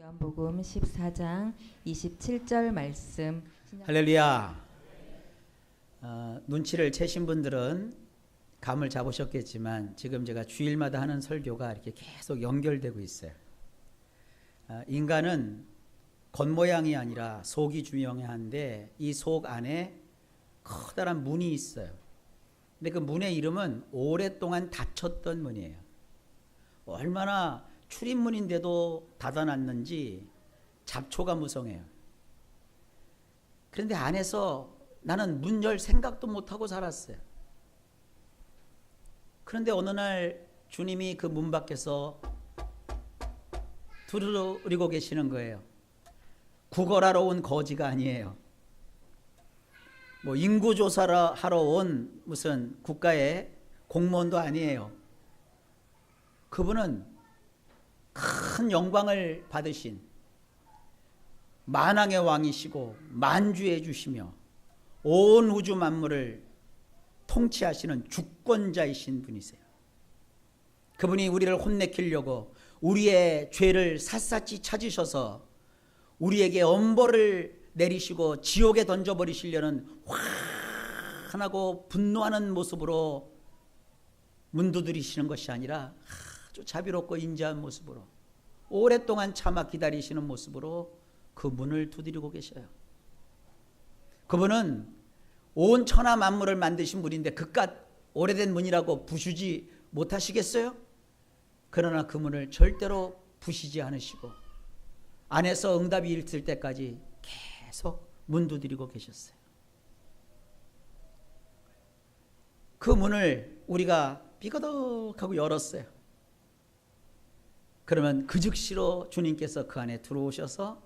요한복음 14장 27절 말씀. 할렐루야. 눈치를 채신 분들은 감을 잡으셨겠지만 지금 제가 주일마다 하는 설교가 이렇게 계속 연결되고 있어요. 인간은 겉모양이 아니라 속이 중요한데 이 속 안에 커다란 문이 있어요. 근데 그 문의 이름은 오랫동안 닫혔던 문이에요. 얼마나 출입문인데도 닫아놨는지 잡초가 무성해요. 그런데 안에서 나는 문 열 생각도 못하고 살았어요. 그런데 어느 날 주님이 그 문 밖에서 두드리고 계시는 거예요. 구걸하러 온 거지가 아니에요. 뭐 인구조사를 하러 온 무슨 국가의 공무원도 아니에요. 그분은 큰 영광을 받으신 만왕의 왕이시고 만주해 주시며 온 우주 만물을 통치하시는 주권자이신 분이세요. 그분이 우리를 혼내키려고 우리의 죄를 샅샅이 찾으셔서 우리에게 엄벌을 내리시고 지옥에 던져버리시려는 화나고 분노하는 모습으로 문두드리시는 것이 아니라 아주 자비롭고 인자한 모습으로 오랫동안 참아 기다리시는 모습으로 그 문을 두드리고 계셔요. 그분은 온 천하 만물을 만드신 분인데 그깟 오래된 문이라고 부수지 못하시겠어요? 그러나 그 문을 절대로 부시지 않으시고 안에서 응답이 있을 때까지 계속 문 두드리고 계셨어요. 그 문을 우리가 삐거덕하고 열었어요. 그러면 그 즉시로 주님께서 그 안에 들어오셔서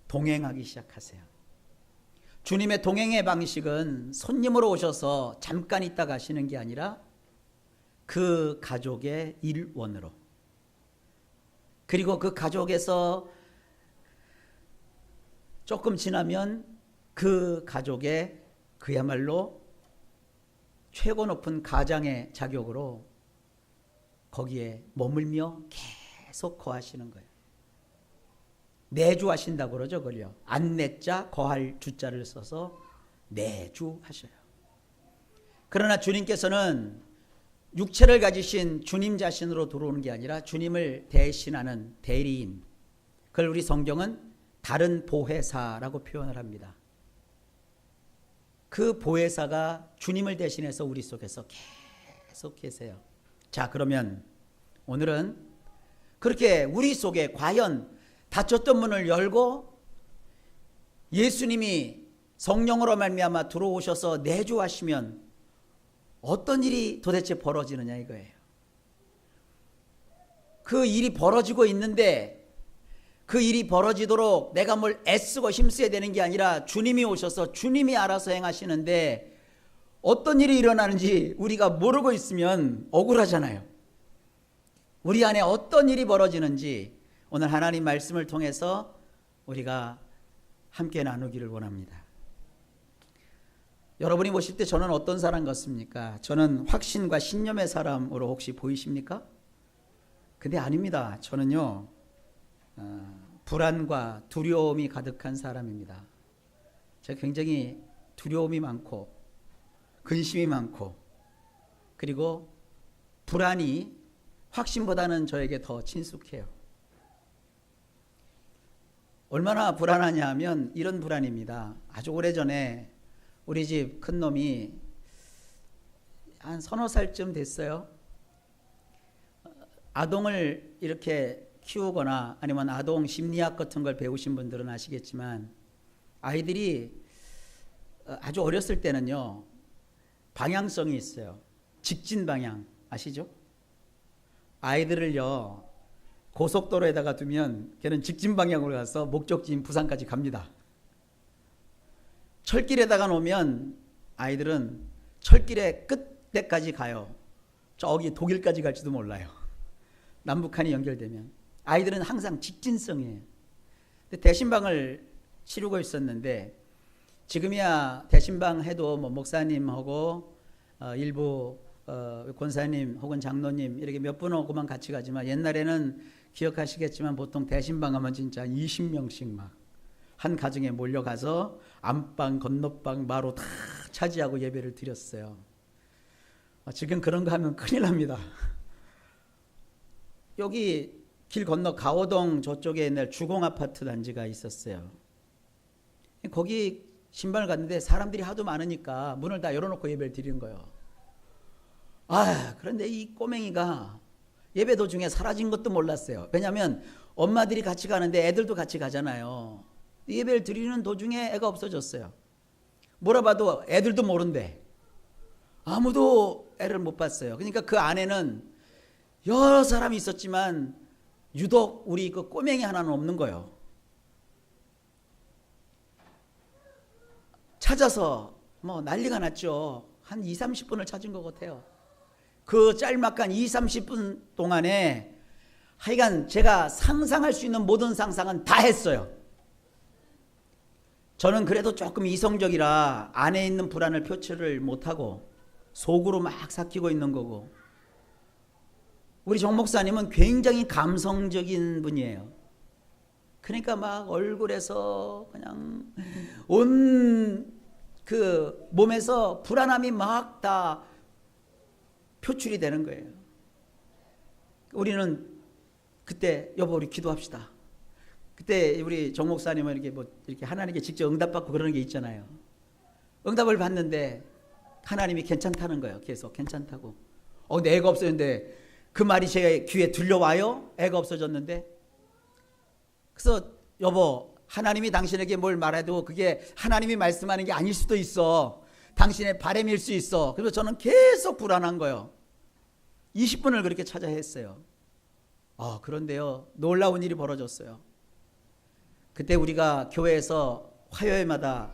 동행하기 시작하세요. 주님의 동행의 방식은 손님으로 오셔서 잠깐 있다 가시는 게 아니라 그 가족의 일원으로, 그리고 그 가족에서 조금 지나면 그 가족의 그야말로 최고 높은 가장의 자격으로 거기에 머물며 계속 거하시는 거예요. 내주하신다고 그러죠. 그걸요. 안내자 거할 주자를 써서 내주하셔요. 그러나 주님께서는 육체를 가지신 주님 자신으로 들어오는 게 아니라 주님을 대신하는 대리인, 그걸 우리 성경은 다른 보혜사라고 표현을 합니다. 그 보혜사가 주님을 대신해서 우리 속에서 계속 계세요. 자, 그러면 오늘은 그렇게 우리 속에 과연 닫혔던 문을 열고 예수님이 성령으로 말미암아 들어오셔서 내주하시면 어떤 일이 도대체 벌어지느냐 이거예요. 그 일이 벌어지고 있는데 그 일이 벌어지도록 내가 뭘 애쓰고 힘써야 되는 게 아니라 주님이 오셔서 주님이 알아서 행하시는데 어떤 일이 일어나는지 우리가 모르고 있으면 억울하잖아요. 우리 안에 어떤 일이 벌어지는지 오늘 하나님 말씀을 통해서 우리가 함께 나누기를 원합니다. 여러분이 보실 때 저는 어떤 사람 같습니까? 저는 확신과 신념의 사람으로 혹시 보이십니까? 근데 아닙니다. 저는요 불안과 두려움이 가득한 사람입니다. 제가 굉장히 두려움이 많고 근심이 많고 그리고 불안이 확신보다는 저에게 더 친숙해요. 얼마나 불안하냐 하면 이런 불안입니다. 아주 오래전에 우리 집 큰놈이 한 서너 살쯤 됐어요. 아동을 이렇게 키우거나 아니면 아동 심리학 같은 걸 배우신 분들은 아시겠지만 아이들이 아주 어렸을 때는요 방향성이 있어요. 직진 방향 아시죠? 아이들을요 고속도로에다가 두면 걔는 직진 방향으로 가서 목적지인 부산까지 갑니다. 철길에다가 놓으면 아이들은 철길의 끝에까지 가요. 저기 독일까지 갈지도 몰라요. 남북한이 연결되면 아이들은 항상 직진성이에요. 근데 대신방을 치르고 있었는데 지금이야 대신방 해도 뭐 목사님하고 일부 권사님 혹은 장로님 이렇게 몇 분 오고만 같이 가지만 옛날에는 기억하시겠지만 보통 대신방 하면 진짜 20명씩 막 한 가정에 몰려가서 안방, 건너방, 마루 다 차지하고 예배를 드렸어요. 지금 그런 거 하면 큰일 납니다. 여기 길 건너 가오동 저쪽에 옛날 주공아파트 단지가 있었어요. 거기 신방을 갔는데 사람들이 하도 많으니까 문을 다 열어놓고 예배를 드리는 거예요. 그런데 이 꼬맹이가 예배 도중에 사라진 것도 몰랐어요. 왜냐하면 엄마들이 같이 가는데 애들도 같이 가잖아요. 예배를 드리는 도중에 애가 없어졌어요. 물어봐도 애들도 모른대. 아무도 애를 못 봤어요. 그러니까 그 안에는 여러 사람이 있었지만 유독 우리 그 꼬맹이 하나는 없는 거예요. 찾아서 뭐 난리가 났죠. 한 2, 30분을 찾은 것 같아요. 그 짤막한 2, 30분 동안에 하여간 제가 상상할 수 있는 모든 상상은 다 했어요. 저는 그래도 조금 이성적이라 안에 있는 불안을 표출을 못하고 속으로 막 삭히고 있는 거고, 우리 정 목사님은 굉장히 감성적인 분이에요. 그러니까 막 얼굴에서 그냥 온 그 몸에서 불안함이 막 다 표출이 되는 거예요. 우리는 그때 여보 우리 기도합시다. 그때 우리 정 목사님은 이렇게 뭐 이렇게 하나님께 직접 응답받고 그러는 게 있잖아요. 응답을 받는데 하나님이 괜찮다는 거예요. 계속 괜찮다고. 근데 애가 없어졌는데 그 말이 제 귀에 들려와요? 애가 없어졌는데. 그래서 여보 하나님이 당신에게 뭘 말해도 그게 하나님이 말씀하는 게 아닐 수도 있어. 당신의 바람일 수 있어. 그래서 저는 계속 불안한 거예요. 20분을 그렇게 찾아 했어요. 그런데요 놀라운 일이 벌어졌어요. 그때 우리가 교회에서 화요일마다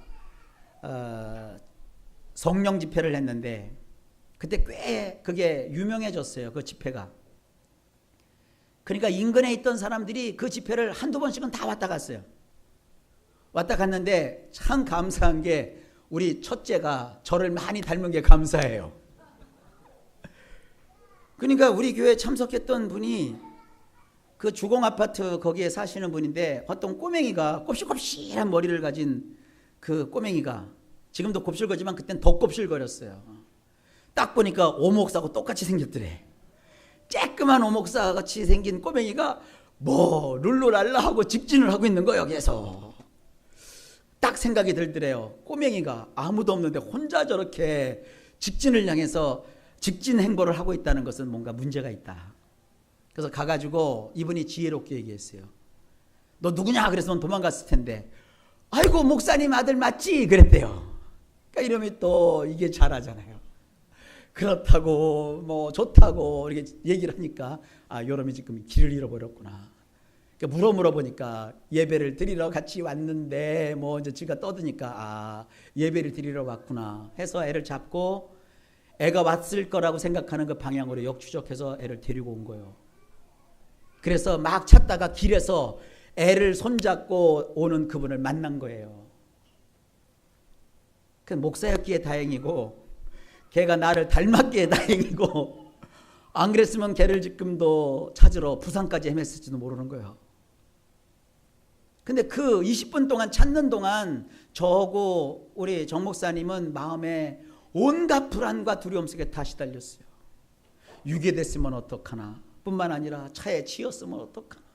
성령 집회를 했는데 그때 꽤 그게 유명해졌어요. 그 집회가. 그러니까 인근에 있던 사람들이 그 집회를 한두 번씩은 다 왔다 갔어요. 왔다 갔는데 참 감사한 게 우리 첫째가 저를 많이 닮은 게 감사해요. 그러니까 우리 교회에 참석했던 분이 그 주공아파트 거기에 사시는 분인데 어떤 꼬맹이가 곱실곱실한 머리를 가진 그 꼬맹이가 지금도 곱실거리지만 그땐 더 곱실거렸어요. 딱 보니까 오목사하고 똑같이 생겼더래. 쬐끄만 오목사 같이 생긴 꼬맹이가 뭐 룰루랄라 하고 직진을 하고 있는 거예요. 계속. 딱 생각이 들더래요. 꼬맹이가 아무도 없는데 혼자 저렇게 직진을 향해서 직진 행보를 하고 있다는 것은 뭔가 문제가 있다. 그래서 가가지고 이분이 지혜롭게 얘기했어요. 너 누구냐? 그래서 도망갔을 텐데 아이고 목사님 아들 맞지? 그랬대요. 그러니까 이러면 또 이게 잘하잖아요. 그렇다고 뭐 좋다고 이렇게 얘기를 하니까 요놈이 지금 길을 잃어버렸구나. 그러니까 물어보니까 예배를 드리러 같이 왔는데 뭐 이제 지가 떠드니까 예배를 드리러 왔구나 해서 애를 잡고 애가 왔을 거라고 생각하는 그 방향으로 역추적해서 애를 데리고 온 거예요. 그래서 막 찾다가 길에서 애를 손잡고 오는 그분을 만난 거예요. 그 목사였기에 다행이고 걔가 나를 닮았기에 다행이고 안 그랬으면 걔를 지금도 찾으러 부산까지 헤맸을지도 모르는 거예요. 근데 그 20분 동안 찾는 동안 저하고 우리 정 목사님은 마음에 온갖 불안과 두려움 속에 다 시달렸어요. 유괴됐으면 어떡하나 뿐만 아니라 차에 치였으면 어떡하나.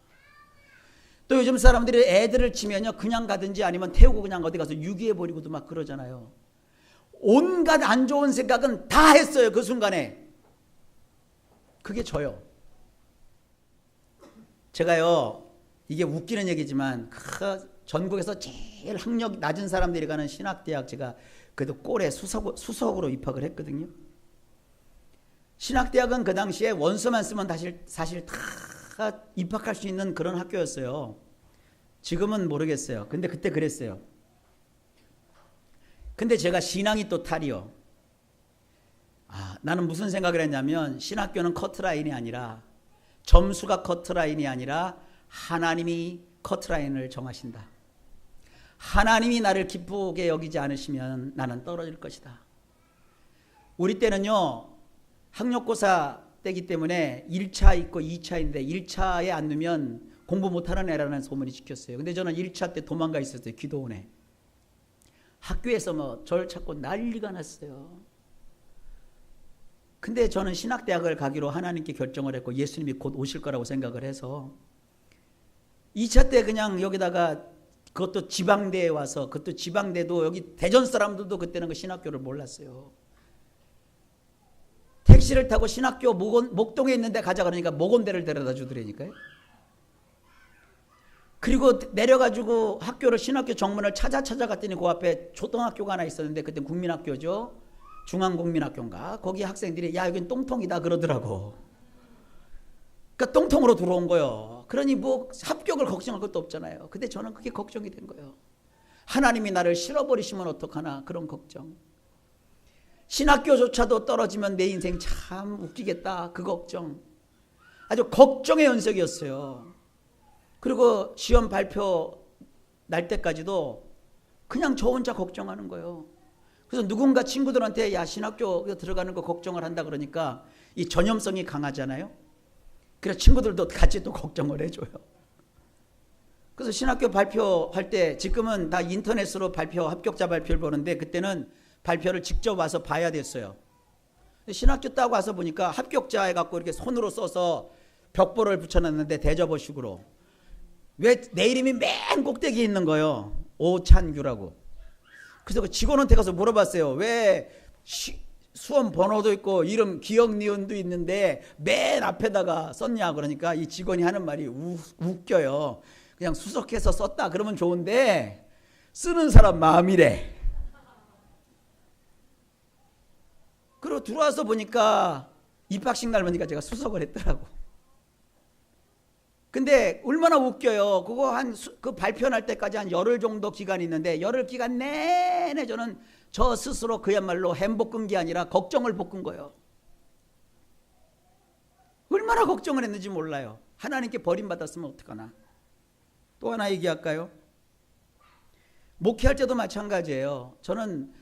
또 요즘 사람들이 애들을 치면요 그냥 가든지 아니면 태우고 그냥 어디 가서 유기해버리고도 막 그러잖아요. 온갖 안 좋은 생각은 다 했어요. 그 순간에. 그게 저요. 제가요 이게 웃기는 얘기지만 전국에서 제일 학력 낮은 사람들이 가는 신학대학 제가 그래도 꼴에 수석으로 입학을 했거든요. 신학대학은 그 당시에 원서만 쓰면 사실 다 입학할 수 있는 그런 학교였어요. 지금은 모르겠어요. 근데 그때 그랬어요. 근데 제가 신앙이 또 탈이요. 나는 무슨 생각을 했냐면 신학교는 커트라인이 아니라 점수가 커트라인이 아니라 하나님이 커트라인을 정하신다. 하나님이 나를 기쁘게 여기지 않으시면 나는 떨어질 것이다. 우리 때는요 학력고사 때기 때문에 1차 있고 2차인데 1차에 안 넣으면 공부 못하는 애라는 소문이 지켰어요. 근데 저는 1차 때 도망가 있었어요. 기도원에. 학교에서 뭐 저를 찾고 난리가 났어요. 근데 저는 신학대학을 가기로 하나님께 결정을 했고 예수님이 곧 오실 거라고 생각을 해서 2차 때 그냥 여기다가 그것도 지방대에 와서 그것도 지방대도 여기 대전 사람들도 그때는 그 신학교를 몰랐어요. 택시를 타고 신학교 목동에 있는데 가자 그러니까 목원대를 데려다 주더라니까요. 그리고 내려가지고 학교를 신학교 정문을 찾아갔더니 그 앞에 초등학교가 하나 있었는데 그때 국민학교죠. 중앙국민학교인가 거기 학생들이 야 여긴 똥통이다 그러더라고. 그러니까 똥통으로 들어온 거예요. 그러니 뭐 합격을 걱정할 것도 없잖아요. 근데 저는 그게 걱정이 된 거예요. 하나님이 나를 실어버리시면 어떡하나 그런 걱정. 신학교조차도 떨어지면 내 인생 참 웃기겠다 그 걱정. 아주 걱정의 연속이었어요. 그리고 시험 발표 날 때까지도 그냥 저 혼자 걱정하는 거예요. 그래서 누군가 친구들한테 야 신학교 들어가는 거 걱정을 한다 그러니까 이 전염성이 강하잖아요. 그래서 친구들도 같이 또 걱정을 해줘요. 그래서 신학교 발표할 때 지금은 다 인터넷으로 합격자 발표를 보는데 그때는 발표를 직접 와서 봐야 됐어요. 신학교 딱 와서 보니까 합격자 해갖고 이렇게 손으로 써서 벽보를 붙여놨는데 대접어식으로 왜 내 이름이 맨 꼭대기에 있는 거예요. 오찬규라고. 그래서 그 직원한테 가서 물어봤어요. 왜 수험 번호도 있고 이름 기억 니은도 있는데 맨 앞에다가 썼냐 그러니까 이 직원이 하는 말이 웃겨요. 그냥 수석해서 썼다 그러면 좋은데 쓰는 사람 마음이래. 그리고 들어와서 보니까 입학식 날 보니까 제가 수석을 했더라고. 근데 얼마나 웃겨요. 그거 그 발표 날 때까지 한 열흘 정도 기간이 있는데 열흘 기간 내내 저는 저 스스로 그야말로 햄볶은 게 아니라 걱정을 볶은 거예요. 얼마나 걱정을 했는지 몰라요. 하나님께 버림받았으면 어떡하나. 또 하나 얘기할까요? 목회할 때도 마찬가지예요. 저는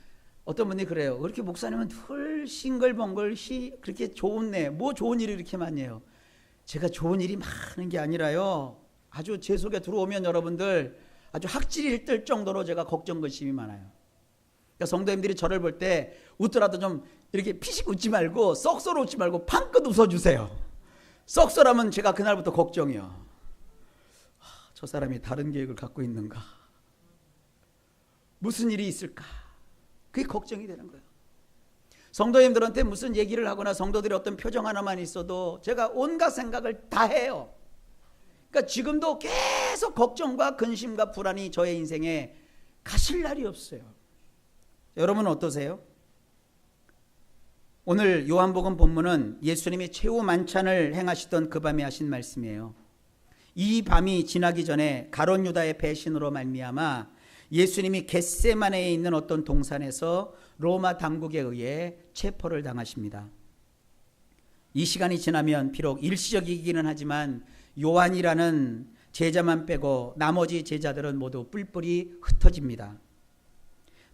어떤 분이 그래요. 그렇게 목사님은 늘 싱글벙글 그렇게 좋네. 뭐 좋은 일이 이렇게 많이 해요. 제가 좋은 일이 많은 게 아니라요. 아주 제 속에 들어오면 여러분들 아주 학질이 뜰 정도로 제가 걱정거심이 많아요. 그러니까 성도님들이 저를 볼 때 웃더라도 좀 이렇게 피식 웃지 말고 썩소로 웃지 말고 팡긋 웃어주세요. 썩소라면 제가 그날부터 걱정이요. 저 사람이 다른 계획을 갖고 있는가? 무슨 일이 있을까? 그게 걱정이 되는 거예요. 성도님들한테 무슨 얘기를 하거나 성도들의 어떤 표정 하나만 있어도 제가 온갖 생각을 다 해요. 그러니까 지금도 계속 걱정과 근심과 불안이 저의 인생에 가실 날이 없어요. 여러분은 어떠세요? 오늘 요한복음 본문은 예수님이 최후 만찬을 행하시던 그 밤에 하신 말씀이에요. 이 밤이 지나기 전에 가룟 유다의 배신으로 말미암아 예수님이 겟세마네에 있는 어떤 동산에서 로마 당국에 의해 체포를 당하십니다. 이 시간이 지나면 비록 일시적이기는 하지만 요한이라는 제자만 빼고 나머지 제자들은 모두 뿔뿔이 흩어집니다.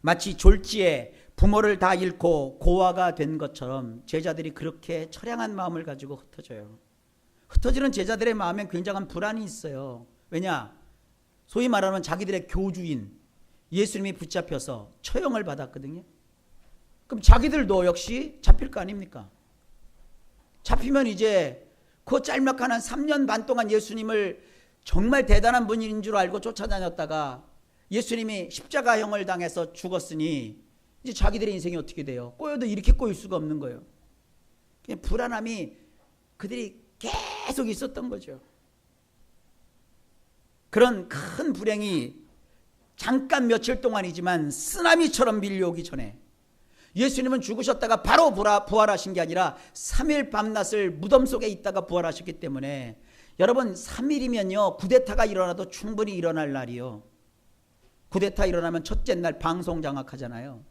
마치 졸지에 부모를 다 잃고 고아가 된 것처럼 제자들이 그렇게 처량한 마음을 가지고 흩어져요. 흩어지는 제자들의 마음엔 굉장한 불안이 있어요. 왜냐? 소위 말하면 자기들의 교주인 예수님이 붙잡혀서 처형을 받았거든요. 그럼 자기들도 역시 잡힐 거 아닙니까? 잡히면 이제 그 짤막한 한 3년 반 동안 예수님을 정말 대단한 분인 줄 알고 쫓아다녔다가 예수님이 십자가형을 당해서 죽었으니 이제 자기들의 인생이 어떻게 돼요? 꼬여도 이렇게 꼬일 수가 없는 거예요. 그냥 불안함이 그들이 계속 있었던 거죠. 그런 큰 불행이 잠깐 며칠 동안이지만 쓰나미처럼 밀려오기 전에 예수님은 죽으셨다가 바로 부활하신 게 아니라 3일 밤낮을 무덤 속에 있다가 부활하셨기 때문에 여러분 3일이면요 쿠데타가 일어나도 충분히 일어날 날이요. 쿠데타 일어나면 첫째 날 방송 장악하잖아요.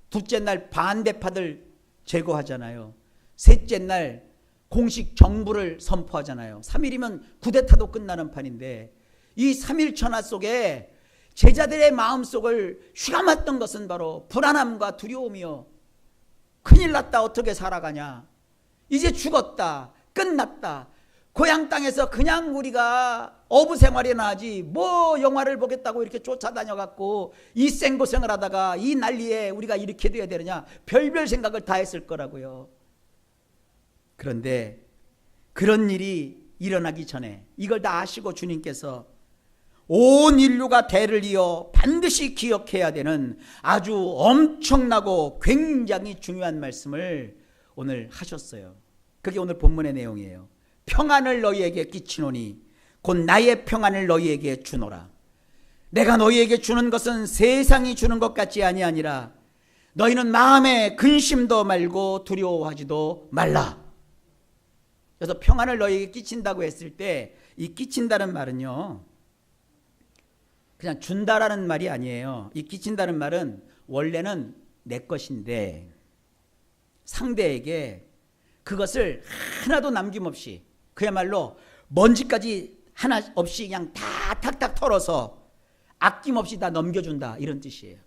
둘째 날 반대파들 제거하잖아요. 셋째 날 공식 정부를 선포하잖아요. 3일이면 쿠데타도 끝나는 판인데 이 3일 천하 속에 제자들의 마음속을 휘감았던 것은 바로 불안함과 두려움이요. 큰일 났다 어떻게 살아가냐. 이제 죽었다, 끝났다, 고향 땅에서 그냥 우리가 어부 생활이나 하지 뭐 영화를 보겠다고 이렇게 쫓아다녀갖고 이 생고생을 하다가 이 난리에 우리가 이렇게 돼야 되느냐, 별별 생각을 다 했을 거라고요. 그런데 그런 일이 일어나기 전에 이걸 다 아시고 주님께서 온 인류가 대를 이어 반드시 기억해야 되는 아주 엄청나고 굉장히 중요한 말씀을 오늘 하셨어요. 그게 오늘 본문의 내용이에요. 평안을 너희에게 끼치노니 곧 나의 평안을 너희에게 주노라. 내가 너희에게 주는 것은 세상이 주는 것 같지 아니하니라. 너희는 마음에 근심도 말고 두려워하지도 말라. 그래서 평안을 너희에게 끼친다고 했을 때 이 끼친다는 말은요, 그냥 준다라는 말이 아니에요. 이 끼친다는 말은 원래는 내 것인데 상대에게 그것을 하나도 남김없이, 그야말로 먼지까지 하나 없이 그냥 다 탁탁 털어서 아낌없이 다 넘겨준다, 이런 뜻이에요.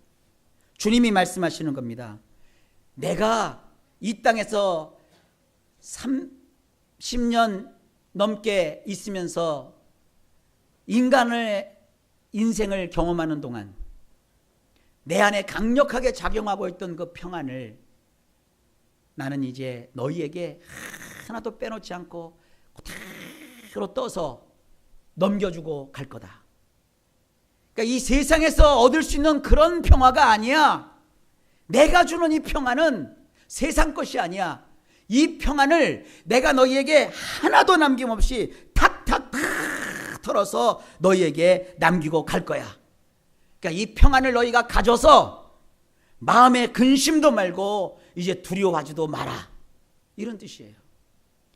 주님이 말씀하시는 겁니다. 내가 이 땅에서 30년 넘게 있으면서 인간의 인생을 경험하는 동안 내 안에 강력하게 작용하고 있던 그 평안을 나는 이제 너희에게 하나도 빼놓지 않고 그대로 떠서 넘겨주고 갈 거다. 그러니까 이 세상에서 얻을 수 있는 그런 평화가 아니야. 내가 주는 이 평안은 세상 것이 아니야. 이 평안을 내가 너희에게 하나도 남김없이 탁탁 털어서 너희에게 남기고 갈 거야. 그러니까 이 평안을 너희가 가져서 마음에 근심도 말고 이제 두려워하지도 마라, 이런 뜻이에요.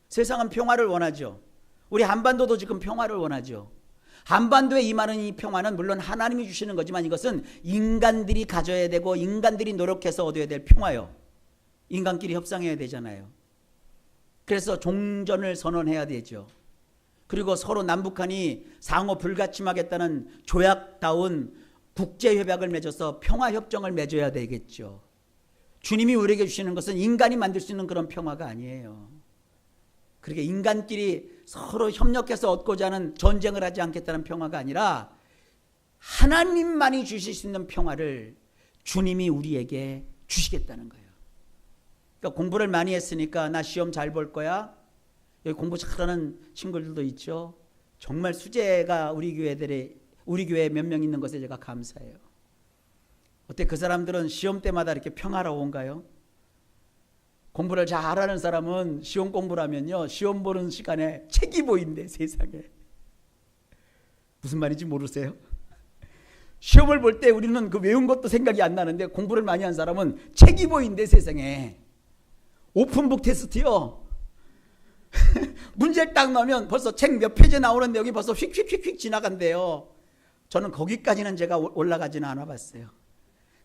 세상은 평화를 원하죠. 우리 한반도도 지금 평화를 원하죠. 한반도에 임하는 이 평화는 물론 하나님이 주시는 거지만 이것은 인간들이 가져야 되고 인간들이 노력해서 얻어야 될 평화요. 인간끼리 협상해야 되잖아요. 그래서 종전을 선언해야 되죠. 그리고 서로 남북한이 상호 불가침하겠다는 조약다운 국제협약을 맺어서 평화협정을 맺어야 되겠죠. 주님이 우리에게 주시는 것은 인간이 만들 수 있는 그런 평화가 아니에요. 그렇게 인간끼리 서로 협력해서 얻고자 하는 전쟁을 하지 않겠다는 평화가 아니라 하나님만이 주실 수 있는 평화를 주님이 우리에게 주시겠다는 거예요. 그러니까 공부를 많이 했으니까 나 시험 잘 볼 거야. 여기 공부 잘하는 친구들도 있죠. 정말 수재가 우리 교회에 몇 명 있는 것에 제가 감사해요. 어때, 그 사람들은 시험 때마다 이렇게 평화로운가요? 공부를 잘하는 사람은 시험 공부를 하면요, 시험 보는 시간에 책이 보인대, 세상에. 무슨 말인지 모르세요? 시험을 볼 때 우리는 그 외운 것도 생각이 안 나는데 공부를 많이 한 사람은 책이 보인대, 세상에. 오픈북 테스트요. 문제를 딱 넣으면 벌써 책 몇 페이지 나오는데 여기 벌써 휙휙휙휙 지나간대요. 저는 거기까지는 제가 올라가지는 않아 봤어요.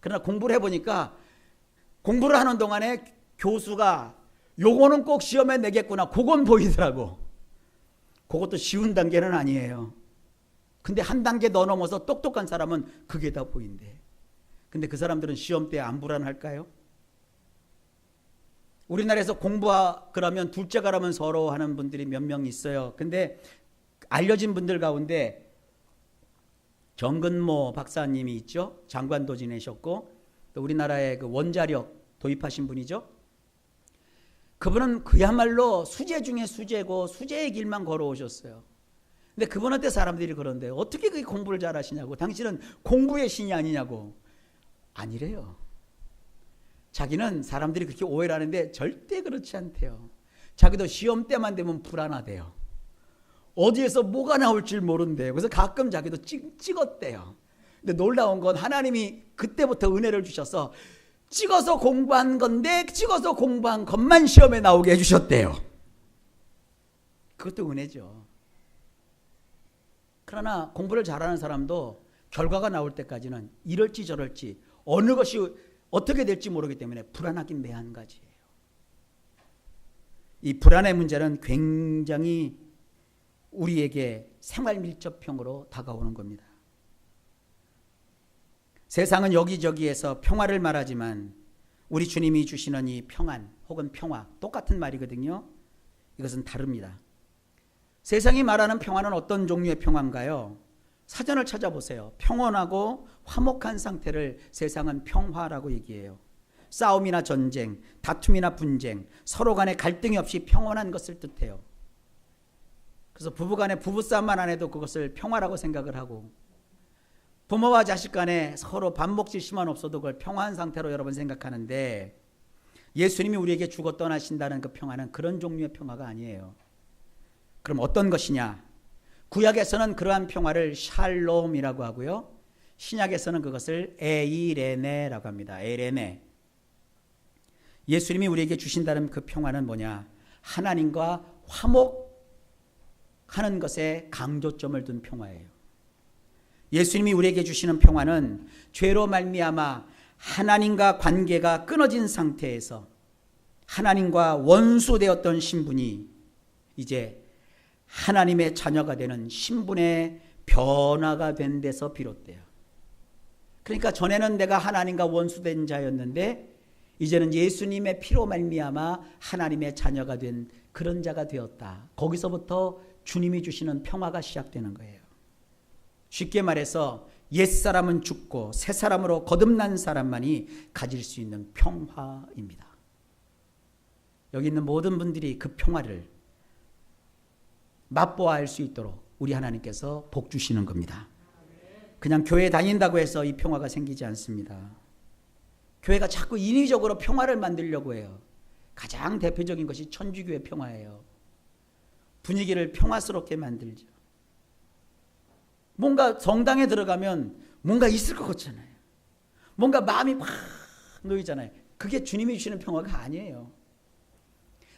그러나 공부를 해보니까 공부를 하는 동안에 교수가 요거는 꼭 시험에 내겠구나, 그건 보이더라고. 그것도 쉬운 단계는 아니에요. 근데 한 단계 더 넘어서 똑똑한 사람은 그게 다 보인대. 근데 그 사람들은 시험 때 안 불안할까요? 우리나라에서 그러면 둘째가라면 서로 하는 분들이 몇 명 있어요. 근데 알려진 분들 가운데 정근모 박사님이 있죠. 장관도 지내셨고 또 우리나라의 그 원자력 도입하신 분이죠. 그분은 그야말로 수재 중에 수재고 수재의 길만 걸어오셨어요. 근데 그분한테 사람들이 그런데 어떻게 그렇게 공부를 잘하시냐고, 당신은 공부의 신이 아니냐고. 아니래요. 자기는 사람들이 그렇게 오해를 하는데 절대 그렇지 않대요. 자기도 시험 때만 되면 불안하대요. 어디에서 뭐가 나올 줄 모른대요. 그래서 가끔 자기도 찍었대요. 근데 놀라운 건 하나님이 그때부터 은혜를 주셔서 찍어서 공부한 건데 찍어서 공부한 것만 시험에 나오게 해주셨대요. 그것도 은혜죠. 그러나 공부를 잘하는 사람도 결과가 나올 때까지는 이럴지 저럴지 어느 것이 어떻게 될지 모르기 때문에 불안하긴 매한가지예요. 이 불안의 문제는 굉장히 우리에게 생활 밀접형으로 다가오는 겁니다. 세상은 여기저기에서 평화를 말하지만 우리 주님이 주시는 이 평안 혹은 평화, 똑같은 말이거든요. 이것은 다릅니다. 세상이 말하는 평화는 어떤 종류의 평화인가요? 사전을 찾아보세요. 평온하고 화목한 상태를 세상은 평화라고 얘기해요. 싸움이나 전쟁, 다툼이나 분쟁, 서로 간에 갈등이 없이 평온한 것을 뜻해요. 그래서 부부 간에 부부싸움만 안 해도 그것을 평화라고 생각을 하고, 부모와 자식 간에 서로 반목질심만 없어도 그걸 평화한 상태로 여러분 생각하는데, 예수님이 우리에게 주고 떠나신다는 그 평화는 그런 종류의 평화가 아니에요. 그럼 어떤 것이냐? 구약에서는 그러한 평화를 샬롬이라고 하고요, 신약에서는 그것을 에이레네라고 합니다. 에이레네. 예수님이 우리에게 주신다는 그 평화는 뭐냐? 하나님과 화목하는 것에 강조점을 둔 평화예요. 예수님이 우리에게 주시는 평화는 죄로 말미암아 하나님과 관계가 끊어진 상태에서 하나님과 원수되었던 신분이 이제 하나님의 자녀가 되는 신분의 변화가 된 데서 비롯돼요. 그러니까 전에는 내가 하나님과 원수된 자였는데 이제는 예수님의 피로 말미암아 하나님의 자녀가 된 그런 자가 되었다. 거기서부터 주님이 주시는 평화가 시작되는 거예요. 쉽게 말해서 옛사람은 죽고 새사람으로 거듭난 사람만이 가질 수 있는 평화입니다. 여기 있는 모든 분들이 그 평화를 맛보아할 수 있도록 우리 하나님께서 복 주시는 겁니다. 그냥 교회 다닌다고 해서 이 평화가 생기지 않습니다. 교회가 자꾸 인위적으로 평화를 만들려고 해요. 가장 대표적인 것이 천주교의 평화예요. 분위기를 평화스럽게 만들죠. 뭔가 성당에 들어가면 뭔가 있을 것 같잖아요. 뭔가 마음이 확 놓이잖아요. 그게 주님이 주시는 평화가 아니에요.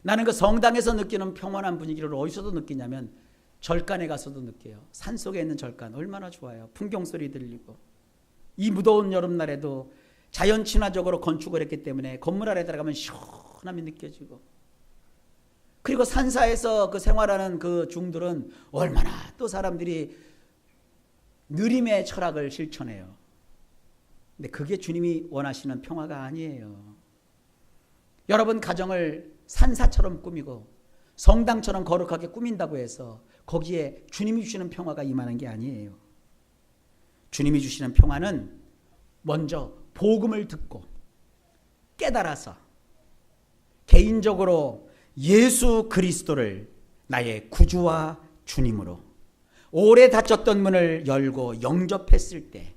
나는 그 성당에서 느끼는 평온한 분위기를 어디서도 느끼냐면 절간에 가서도 느껴요. 산속에 있는 절간 얼마나 좋아요. 풍경 소리 들리고. 이 무더운 여름날에도 자연 친화적으로 건축을 했기 때문에 건물 안에 들어가면 시원함이 느껴지고, 그리고 산사에서 그 생활하는 그 중들은 얼마나 또 사람들이 느림의 철학을 실천해요. 근데 그게 주님이 원하시는 평화가 아니에요. 여러분 가정을 산사처럼 꾸미고 성당처럼 거룩하게 꾸민다고 해서 거기에 주님이 주시는 평화가 임하는 게 아니에요. 주님이 주시는 평화는 먼저 복음을 듣고 깨달아서 개인적으로 예수 그리스도를 나의 구주와 주님으로 오래 닫혔던 문을 열고 영접했을 때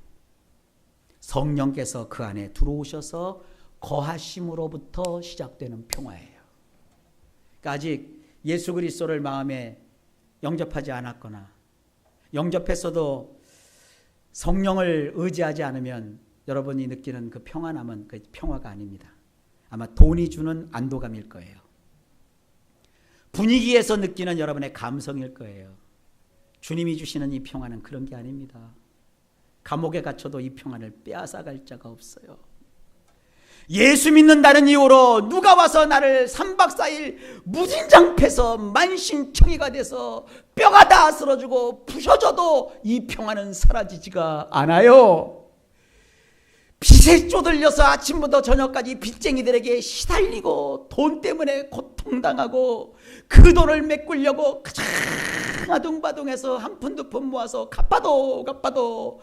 성령께서 그 안에 들어오셔서 거하심으로부터 시작되는 평화예요. 그러니까 아직 예수 그리스도를 마음에 영접하지 않았거나 영접했어도 성령을 의지하지 않으면 여러분이 느끼는 그 평안함은 그 평화가 아닙니다. 아마 돈이 주는 안도감일 거예요. 분위기에서 느끼는 여러분의 감성일 거예요. 주님이 주시는 이 평화는 그런 게 아닙니다. 감옥에 갇혀도 이 평안을 빼앗아갈 자가 없어요. 예수 믿는다는 이유로 누가 와서 나를 3박 4일 무진장 패서 만신청이가 돼서 뼈가 다 쓰러지고 부셔져도 이 평안은 사라지지가 않아요. 빚에 쪼들려서 아침부터 저녁까지 빚쟁이들에게 시달리고 돈 때문에 고통당하고 그 돈을 메꾸려고 가장 아둥바둥해서 한 푼 두 푼 모아서 갚아도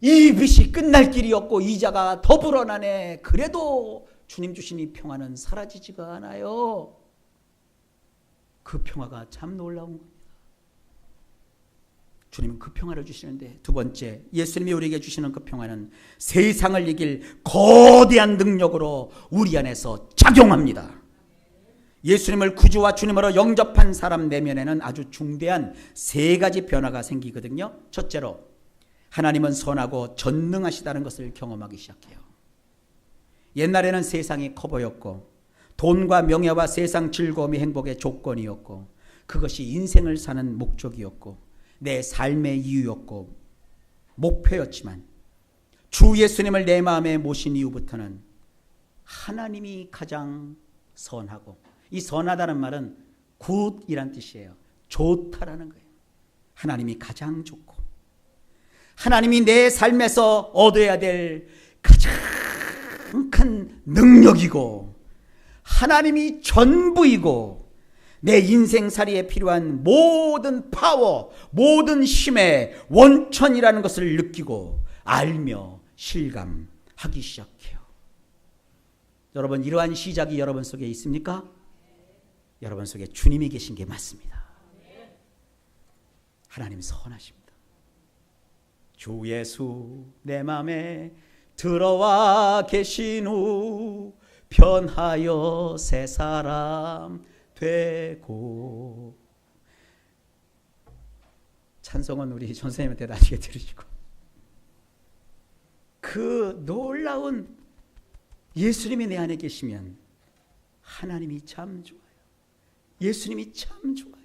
이 빚이 끝날 길이 없고 이자가 더 불어나네. 그래도 주님 주신 이 평화는 사라지지가 않아요. 그 평화가 참 놀라운 겁니다. 주님은 그 평화를 주시는데, 두 번째, 예수님이 우리에게 주시는 그 평화는 세상을 이길 거대한 능력으로 우리 안에서 작용합니다. 예수님을 구주와 주님으로 영접한 사람 내면에는 아주 중대한 세 가지 변화가 생기거든요. 첫째로, 하나님은 선하고 전능하시다는 것을 경험하기 시작해요. 옛날에는 세상이 커 보였고 돈과 명예와 세상 즐거움이 행복의 조건이었고 그것이 인생을 사는 목적이었고 내 삶의 이유였고 목표였지만 주 예수님을 내 마음에 모신 이후부터는 하나님이 가장 선하고, 이 선하다는 말은 굿이란 뜻이에요. 좋다라는 거예요. 하나님이 가장 좋고 하나님이 내 삶에서 얻어야 될 가장 큰 능력이고 하나님이 전부이고 내 인생살이에 필요한 모든 파워, 모든 힘의 원천이라는 것을 느끼고 알며 실감하기 시작해요. 여러분, 이러한 시작이 여러분 속에 있습니까? 여러분 속에 주님이 계신 게 맞습니다. 하나님 선하십니다. 주 예수 내 맘에 들어와 계신 후 변하여 새 사람 되고. 찬송은 우리 전선생님한테 나중에 들으시고, 그 놀라운 예수님이 내 안에 계시면 하나님이 참 좋아요. 예수님이 참 좋아요.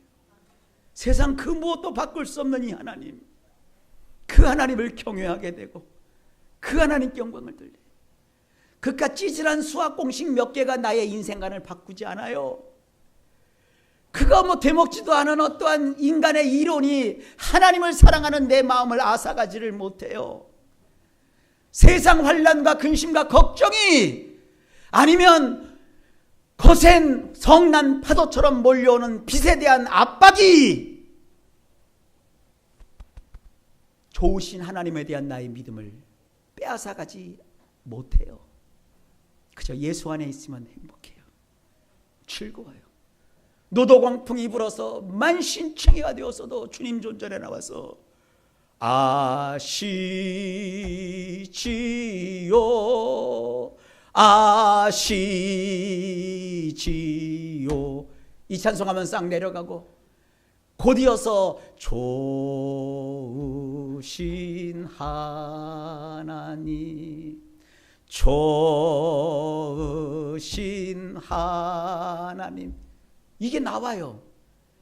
세상 그 무엇도 바꿀 수 없는 이 하나님, 그 하나님을 경외하게 되고 그 하나님께 영광을 돌려요. 그깟 찌질한 수학 공식 몇 개가 나의 인생관을 바꾸지 않아요. 그가 뭐 되먹지도 않은 어떠한 인간의 이론이 하나님을 사랑하는 내 마음을 앗아가지를 못해요. 세상 환난과 근심과 걱정이, 아니면 거센 성난 파도처럼 몰려오는 빚에 대한 압박이 좋으신 하나님에 대한 나의 믿음을 빼앗아가지 못해요. 그저 예수 안에 있으면 행복해요. 즐거워요. 노도광풍이 불어서 만신창이가 되어서도 주님 존전에 나와서 아시지요 아시지요 이 찬송하면 싹 내려가고, 곧이어서 좋으신 하나님, 좋으신 하나님, 이게 나와요.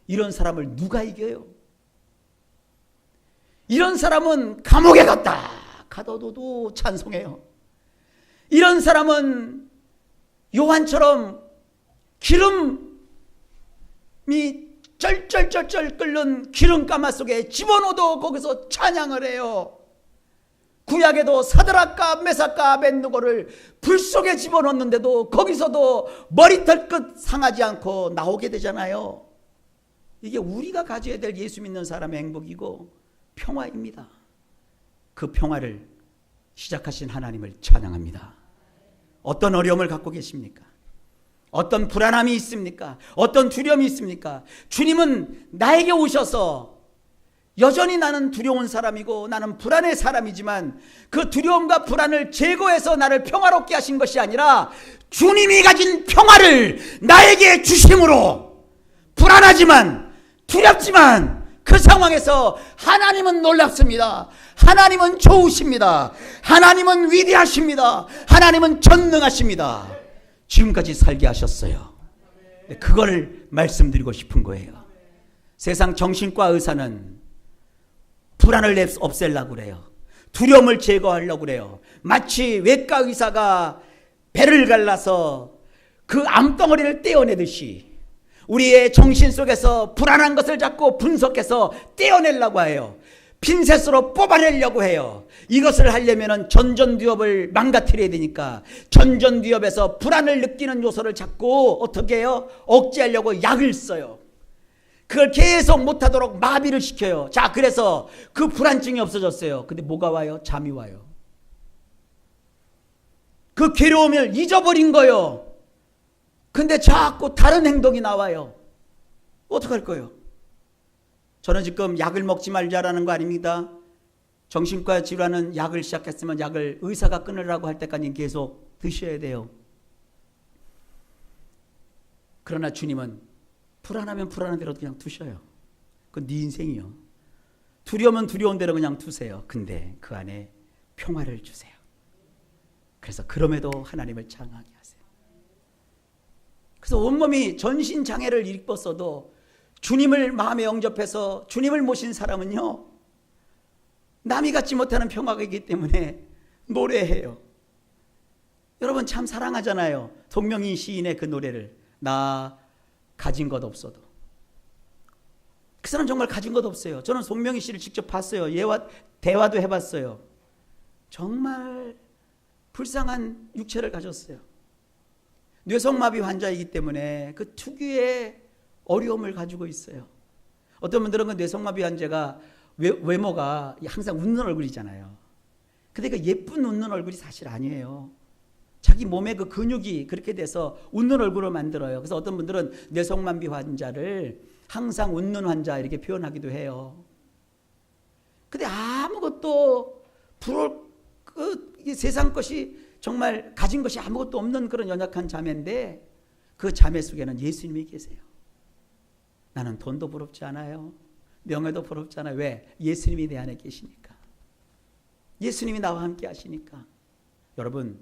이런 사람을 누가 이겨요? 이런 사람은 감옥에 갔다 가둬도 찬송해요. 이런 사람은 요한처럼 기름이 쩔쩔쩔쩔 끓는 기름가마 속에 집어넣어도 거기서 찬양을 해요. 구약에도 사드락과 메삭과 아벳느고를 불 속에 집어넣는데도 거기서도 머리털 끝 상하지 않고 나오게 되잖아요. 이게 우리가 가져야 될 예수 믿는 사람의 행복이고 평화입니다. 그 평화를 시작하신 하나님을 찬양합니다. 어떤 어려움을 갖고 계십니까? 어떤 불안함이 있습니까? 어떤 두려움이 있습니까? 주님은 나에게 오셔서, 여전히 나는 두려운 사람이고 나는 불안의 사람이지만 그 두려움과 불안을 제거해서 나를 평화롭게 하신 것이 아니라 주님이 가진 평화를 나에게 주심으로, 불안하지만 두렵지만 그 상황에서 하나님은 놀랍습니다. 하나님은 좋으십니다. 하나님은 위대하십니다. 하나님은 전능하십니다. 지금까지 살게 하셨어요. 그걸 말씀드리고 싶은 거예요. 세상 정신과 의사는 불안을 없애려고 그래요. 두려움을 제거하려고 그래요. 마치 외과 의사가 배를 갈라서 그 암덩어리를 떼어내듯이 우리의 정신 속에서 불안한 것을 자꾸 분석해서 떼어내려고 해요. 핀셋으로 뽑아내려고 해요. 이것을 하려면 전전두엽을 망가뜨려야 되니까 전전두엽에서 불안을 느끼는 요소를 자꾸 어떻게 해요? 억제하려고 약을 써요. 그걸 계속 못하도록 마비를 시켜요. 자, 그래서 그 불안증이 없어졌어요. 근데 뭐가 와요? 잠이 와요. 그 괴로움을 잊어버린 거예요. 근데 자꾸 다른 행동이 나와요. 어떡할 거예요? 저는 지금 약을 먹지 말자라는 거 아닙니다. 정신과 질환은 약을 시작했으면 약을 의사가 끊으라고 할 때까지 계속 드셔야 돼요. 그러나 주님은 불안하면 불안한 대로 그냥 두셔요. 그건 네 인생이요. 두려우면 두려운 대로 그냥 두세요. 근데 그 안에 평화를 주세요. 그래서 그럼에도 하나님을 찬양하게 하세요. 그래서 온몸이 전신장애를 입었어도 주님을 마음에 영접해서 주님을 모신 사람은요, 남이 갖지 못하는 평화가 있기 때문에 노래해요. 여러분 참 사랑하잖아요. 동명인 시인의 그 노래를. 나 가진 것 없어도. 그 사람 정말 가진 것 없어요. 저는 송명희 씨를 직접 봤어요. 얘와 대화도 해봤어요. 정말 불쌍한 육체를 가졌어요. 뇌성마비 환자이기 때문에 그 특유의 어려움을 가지고 있어요. 어떤 분들은 그 뇌성마비 환자가 외모가 항상 웃는 얼굴이잖아요. 근데 그 예쁜 웃는 얼굴이 사실 아니에요. 자기 몸에 그 근육이 그렇게 돼서 웃는 얼굴을 만들어요. 그래서 어떤 분들은 뇌성마비 환자를 항상 웃는 환자 이렇게 표현하기도 해요. 근데 아무것도 이 세상 것이 정말 가진 것이 아무것도 없는 그런 연약한 자매인데 그 자매 속에는 예수님이 계세요. 나는 돈도 부럽지 않아요. 명예도 부럽지 않아요. 왜? 예수님이 내 안에 계시니까. 예수님이 나와 함께 하시니까. 여러분,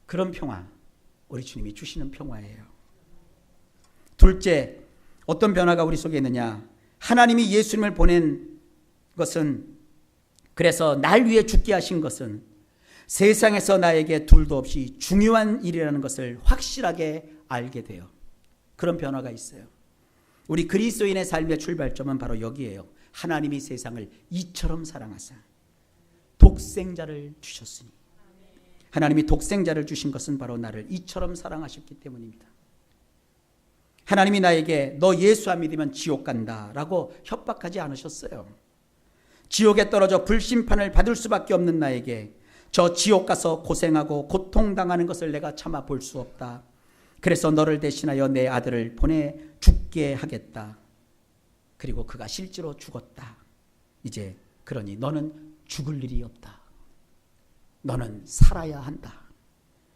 그런 평화, 우리 주님이 주시는 평화예요. 둘째, 어떤 변화가 우리 속에 있느냐? 하나님이 예수님을 보낸 것은, 그래서 날 위해 죽게 하신 것은 세상에서 나에게 둘도 없이 중요한 일이라는 것을 확실하게 알게 돼요. 그런 변화가 있어요. 우리 그리스도인의 삶의 출발점은 바로 여기에요. 하나님이 세상을 이처럼 사랑하사 독생자를 주셨으니. 하나님이 독생자를 주신 것은 바로 나를 이처럼 사랑하셨기 때문입니다. 하나님이 나에게 너 예수 안 믿으면 지옥 간다 라고 협박하지 않으셨어요. 지옥에 떨어져 불심판을 받을 수밖에 없는 나에게 저 지옥 가서 고생하고 고통당하는 것을 내가 참아 볼 수 없다. 그래서 너를 대신하여 내 아들을 보내 죽게 하겠다. 그리고 그가 실제로 죽었다. 이제 그러니 너는 죽을 일이 없다. 너는 살아야 한다.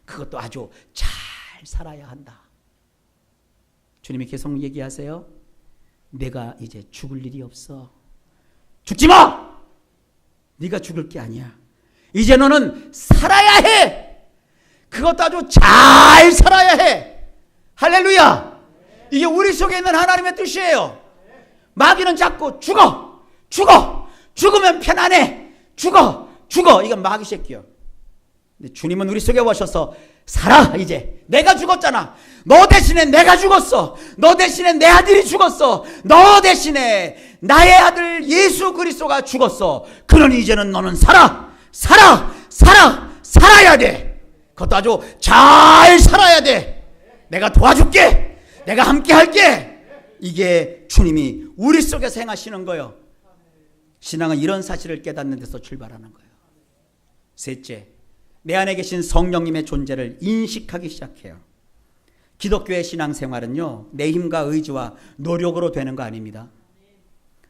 그것도 아주 잘 살아야 한다. 주님이 계속 얘기하세요. 내가 이제 죽을 일이 없어. 죽지 마! 네가 죽을 게 아니야. 이제 너는 살아야 해. 그것도 아주 잘 살아야 해. 할렐루야. 이게 우리 속에 있는 하나님의 뜻이에요. 마귀는 자꾸 죽어. 죽으면 편안해. 죽어. 이건 마귀 새끼요. 근데 주님은 우리 속에 오셔서 살아. 이제 내가 죽었잖아. 너 대신에 내가 죽었어. 너 대신에 내 아들이 죽었어. 너 대신에 나의 아들 예수 그리스도가 죽었어. 그러니 이제는 너는 살아야 돼. 그것도 아주 잘 살아야 돼. 내가 도와줄게. 내가 함께 할게. 이게 주님이 우리 속에서 행하시는 거예요. 신앙은 이런 사실을 깨닫는 데서 출발하는 거예요. 셋째, 내 안에 계신 성령님의 존재를 인식하기 시작해요. 기독교의 신앙생활은요, 내 힘과 의지와 노력으로 되는 거 아닙니다.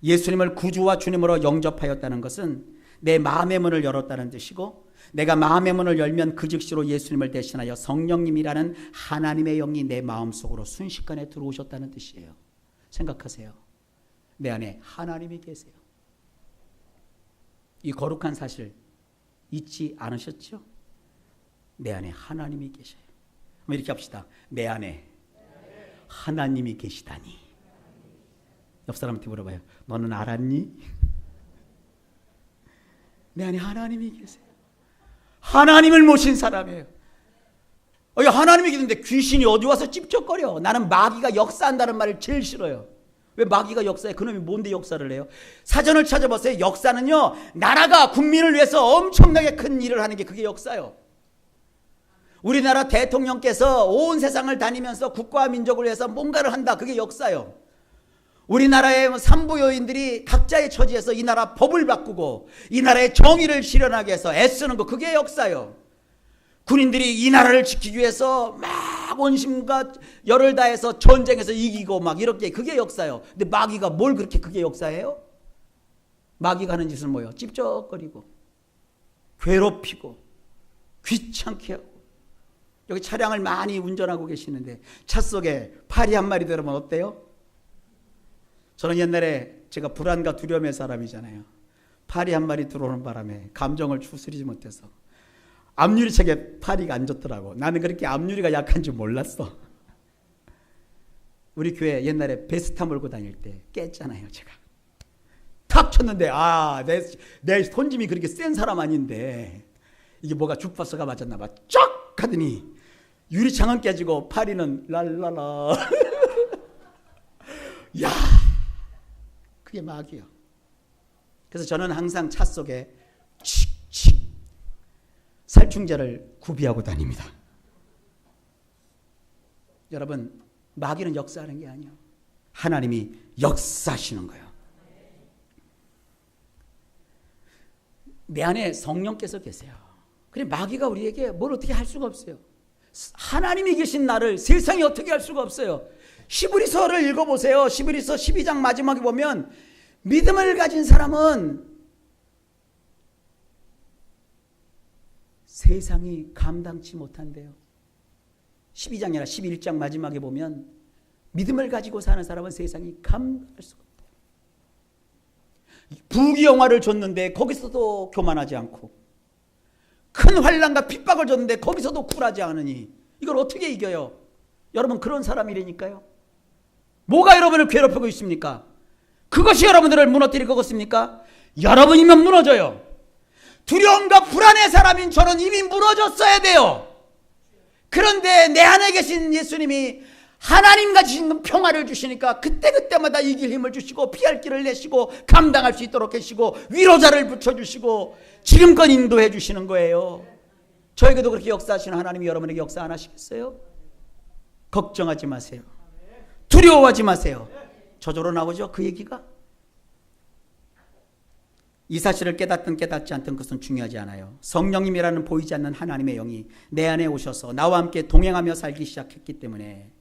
예수님을 구주와 주님으로 영접하였다는 것은 내 마음의 문을 열었다는 뜻이고, 내가 마음의 문을 열면 그 즉시로 예수님을 대신하여 성령님이라는 하나님의 영이 내 마음속으로 순식간에 들어오셨다는 뜻이에요. 생각하세요. 내 안에 하나님이 계세요. 이 거룩한 사실 잊지 않으셨죠? 내 안에 하나님이 계셔요. 한번 이렇게 합시다. 내 안에 하나님이 계시다니. 옆 사람한테 물어봐요. 너는 알았니? 내 안에 하나님이 계세요. 하나님을 모신 사람이에요. 하나님이 계신데 귀신이 어디 와서 찝쩍거려. 나는 마귀가 역사한다는 말을 제일 싫어요. 왜 마귀가 역사해? 그놈이 뭔데 역사를 해요? 사전을 찾아보세요. 역사는요, 나라가 국민을 위해서 엄청나게 큰 일을 하는 게 그게 역사예요. 우리나라 대통령께서 온 세상을 다니면서 국가와 민족을 위해서 뭔가를 한다. 그게 역사예요. 우리나라의 산부 요인들이 각자의 처지에서 이 나라 법을 바꾸고 이 나라의 정의를 실현하기 위해서 애쓰는 거, 그게 역사예요. 군인들이 이 나라를 지키기 위해서 막 온심과 열을 다해서 전쟁에서 이기고 막 이렇게, 그게 역사예요. 근데 마귀가 뭘 그렇게 그게 역사예요? 마귀가 하는 짓은 뭐예요? 찝쩍거리고 괴롭히고 귀찮게 하고. 여기 차량을 많이 운전하고 계시는데 차 속에 파리 한 마리 들으면 어때요? 저는 옛날에 제가 불안과 두려움의 사람이잖아요. 파리 한 마리 들어오는 바람에 감정을 추스리지 못해서 앞유리책에 파리가 안 졌더라고. 나는 그렇게 앞유리가 약한 줄 몰랐어. 우리 교회 옛날에 베스타 몰고 다닐 때 깼잖아요. 제가 탁 쳤는데 내 손짐이 그렇게 센 사람 아닌데 이게 뭐가 주파수가 맞았나 봐. 쫙 하더니 유리창은 깨지고 파리는 랄라라. 야, 그게 마귀야. 그래서 저는 항상 차 속에 칙칙 살충제를 구비하고 다닙니다. 여러분, 마귀는 역사하는 게 아니에요. 하나님이 역사하시는 거예요. 내 안에 성령께서 계세요. 그래, 마귀가 우리에게 뭘 어떻게 할 수가 없어요. 하나님이 계신 나를 세상이 어떻게 할 수가 없어요. 히브리서를 읽어보세요. 히브리서 12장 마지막에 보면 믿음을 가진 사람은 세상이 감당치 못한대요. 12장이 아니라 11장 마지막에 보면 믿음을 가지고 사는 사람은 세상이 감당할 수가 없대요. 부귀영화를 줬는데 거기서도 교만하지 않고, 큰 환난과 핍박을 줬는데 거기서도 굴하지 않으니 이걸 어떻게 이겨요? 여러분, 그런 사람이라니까요. 뭐가 여러분을 괴롭히고 있습니까? 그것이 여러분들을 무너뜨릴 것 같습니까? 여러분이면 무너져요. 두려움과 불안의 사람인 저는 이미 무너졌어야 돼요. 그런데 내 안에 계신 예수님이 하나님과 주시는 평화를 주시니까 그때그때마다 이길 힘을 주시고 피할 길을 내시고 감당할 수 있도록 하시고 위로자를 붙여주시고 지금껏 인도해 주시는 거예요. 저에게도 그렇게 역사하시는 하나님이 여러분에게 역사 안 하시겠어요? 걱정하지 마세요. 두려워하지 마세요. 저절로 나오죠, 그 얘기가. 이 사실을 깨닫든 깨닫지 않든 그것은 중요하지 않아요. 성령님이라는 보이지 않는 하나님의 영이 내 안에 오셔서 나와 함께 동행하며 살기 시작했기 때문에,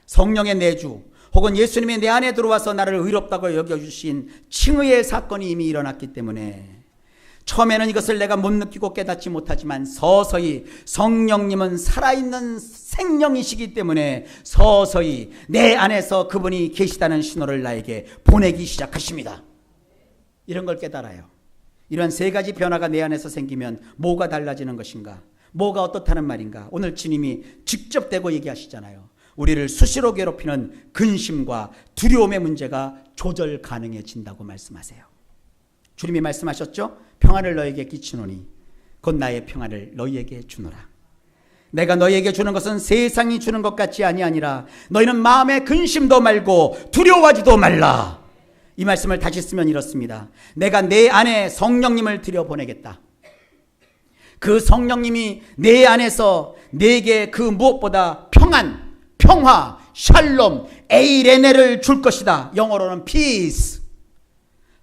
성령의 내주 혹은 예수님이 내 안에 들어와서 나를 의롭다고 여겨주신 칭의의 사건이 이미 일어났기 때문에, 처음에는 이것을 내가 못 느끼고 깨닫지 못하지만 서서히 성령님은 살아있는 생명이시기 때문에 서서히 내 안에서 그분이 계시다는 신호를 나에게 보내기 시작하십니다. 이런 걸 깨달아요. 이런 세 가지 변화가 내 안에서 생기면 뭐가 달라지는 것인가? 뭐가 어떻다는 말인가? 오늘 주님이 직접 대고 얘기하시잖아요. 우리를 수시로 괴롭히는 근심과 두려움의 문제가 조절 가능해진다고 말씀하세요. 주님이 말씀하셨죠? 평안을 너에게 끼치노니 곧 나의 평안을 너희에게 주노라. 내가 너희에게 주는 것은 세상이 주는 것 같이 아니하니라. 너희는 마음에 근심도 말고 두려워하지도 말라. 이 말씀을 다시 쓰면 이렇습니다. 내가 내 안에 성령님을 들여보내겠다. 그 성령님이 내 안에서 내게 그 무엇보다 평안, 평화, 샬롬, 에이레네를 줄 것이다. 영어로는 peace.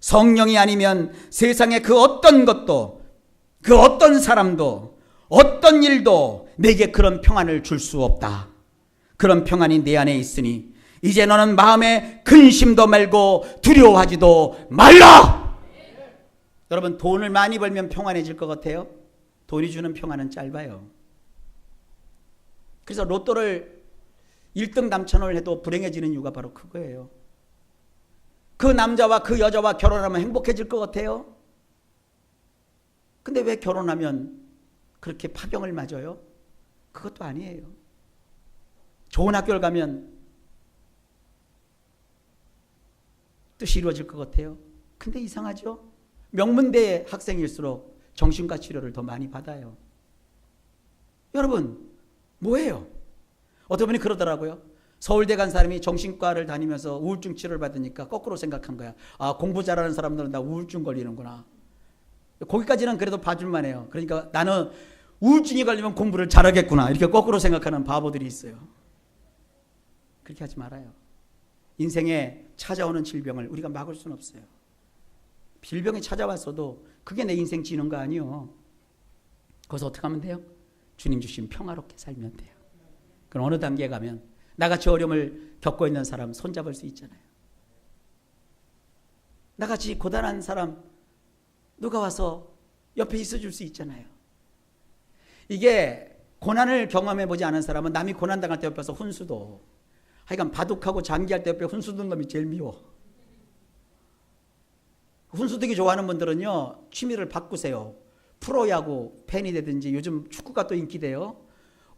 성령이 아니면 세상의 그 어떤 것도, 그 어떤 사람도, 어떤 일도 내게 그런 평안을 줄 수 없다. 그런 평안이 내 안에 있으니 이제 너는 마음에 근심도 말고 두려워하지도 말라. 여러분, 돈을 많이 벌면 평안해질 것 같아요? 돈이 주는 평안은 짧아요. 그래서 로또를 1등 당첨을 해도 불행해지는 이유가 바로 그거예요. 그 남자와 그 여자와 결혼하면 행복해질 것 같아요? 근데 왜 결혼하면 그렇게 파경을 맞아요? 그것도 아니에요. 좋은 학교를 가면 뜻이 이루어질 것 같아요. 근데 이상하죠? 명문대 학생일수록 정신과 치료를 더 많이 받아요. 여러분, 뭐예요? 어떤 분이 그러더라고요. 서울대 간 사람이 정신과를 다니면서 우울증 치료를 받으니까 거꾸로 생각한 거야. 아, 공부 잘하는 사람들은 다 우울증 걸리는구나. 거기까지는 그래도 봐줄만 해요. 그러니까 나는 우울증이 걸리면 공부를 잘하겠구나. 이렇게 거꾸로 생각하는 바보들이 있어요. 그렇게 하지 말아요. 인생에 찾아오는 질병을 우리가 막을 수는 없어요. 질병이 찾아왔어도 그게 내 인생 지는 거 아니에요. 거기서 어떻게 하면 돼요? 주님 주신 평화롭게 살면 돼요. 그럼 어느 단계에 가면 나같이 어려움을 겪고 있는 사람 손잡을 수 있잖아요. 나같이 고단한 사람 누가 와서 옆에 있어줄 수 있잖아요. 이게 고난을 경험해보지 않은 사람은 남이 고난당할 때 옆에서 훈수도, 하여간 바둑하고 장기할 때 옆에 훈수든 놈이 제일 미워. 훈수되기 좋아하는 분들은요, 취미를 바꾸세요. 프로야구 팬이 되든지, 요즘 축구가 또 인기돼요.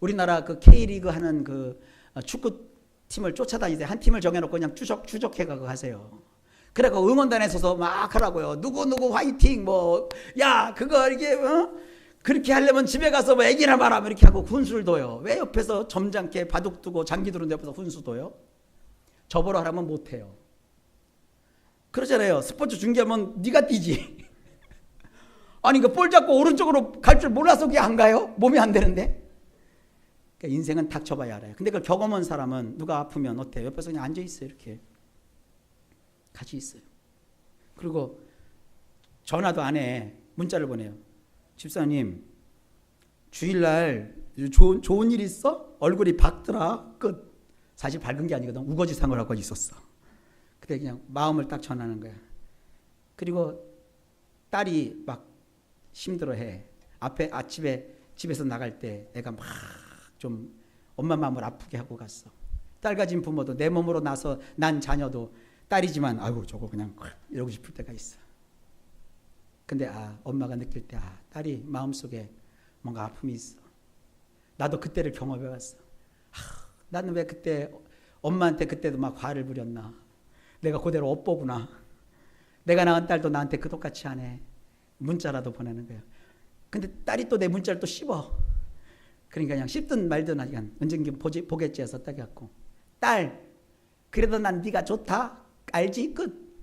우리나라 그 K리그 하는 그 축구팀을 쫓아다니세요. 한 팀을 정해놓고 그냥 추적해가고 하세요. 그래서 응원단에 서서 막 하라고요. 누구 화이팅, 야, 그거 이게, 그렇게 하려면 집에 가서 애기나 봐라. 이렇게 하고 훈수를 둬요. 왜 옆에서 점잖게 바둑 두고 장기 두는데 옆에서 훈수 둬요? 저보러 하라면 못해요. 그러잖아요. 스포츠 중계하면 네가 뛰지. 아니 그 볼 잡고 오른쪽으로 갈 줄 몰라서 그게 안 가요? 몸이 안 되는데. 그러니까 인생은 닥쳐봐야 알아요. 근데 그걸 경험한 사람은 누가 아프면 어때요? 옆에서 그냥 앉아 있어요. 이렇게 같이 있어요. 그리고 전화도 안 해. 문자를 보내요. 집사님 주일날 좋은 일 있어? 얼굴이 밝더라. 끝. 사실 밝은 게 아니거든. 우거지상을 하고 있었어. 그때 그냥 마음을 딱 전하는 거야. 그리고 딸이 막 힘들어해. 집에서 나갈 때 애가 막 좀 엄마 마음을 아프게 하고 갔어. 딸 가진 부모도 내 몸으로 나서 난 자녀도 딸이지만 아이고 저거 그냥 이러고 싶을 때가 있어. 근데 엄마가 느낄 때 딸이 마음속에 뭔가 아픔이 있어. 나도 그때를 경험해 봤어. 나는 왜 그때 엄마한테 그때도 막 화를 부렸나. 내가 그대로 업보구나. 내가 낳은 딸도 나한테 그 똑같이 하네. 문자라도 보내는 거야. 근데 딸이 또 내 문자를 또 씹어. 그러니까 그냥 씹든 말든 하여간 언젠가 보겠지 해서 딱 갖고 딸 그래도 난 네가 좋다 알지? 끝.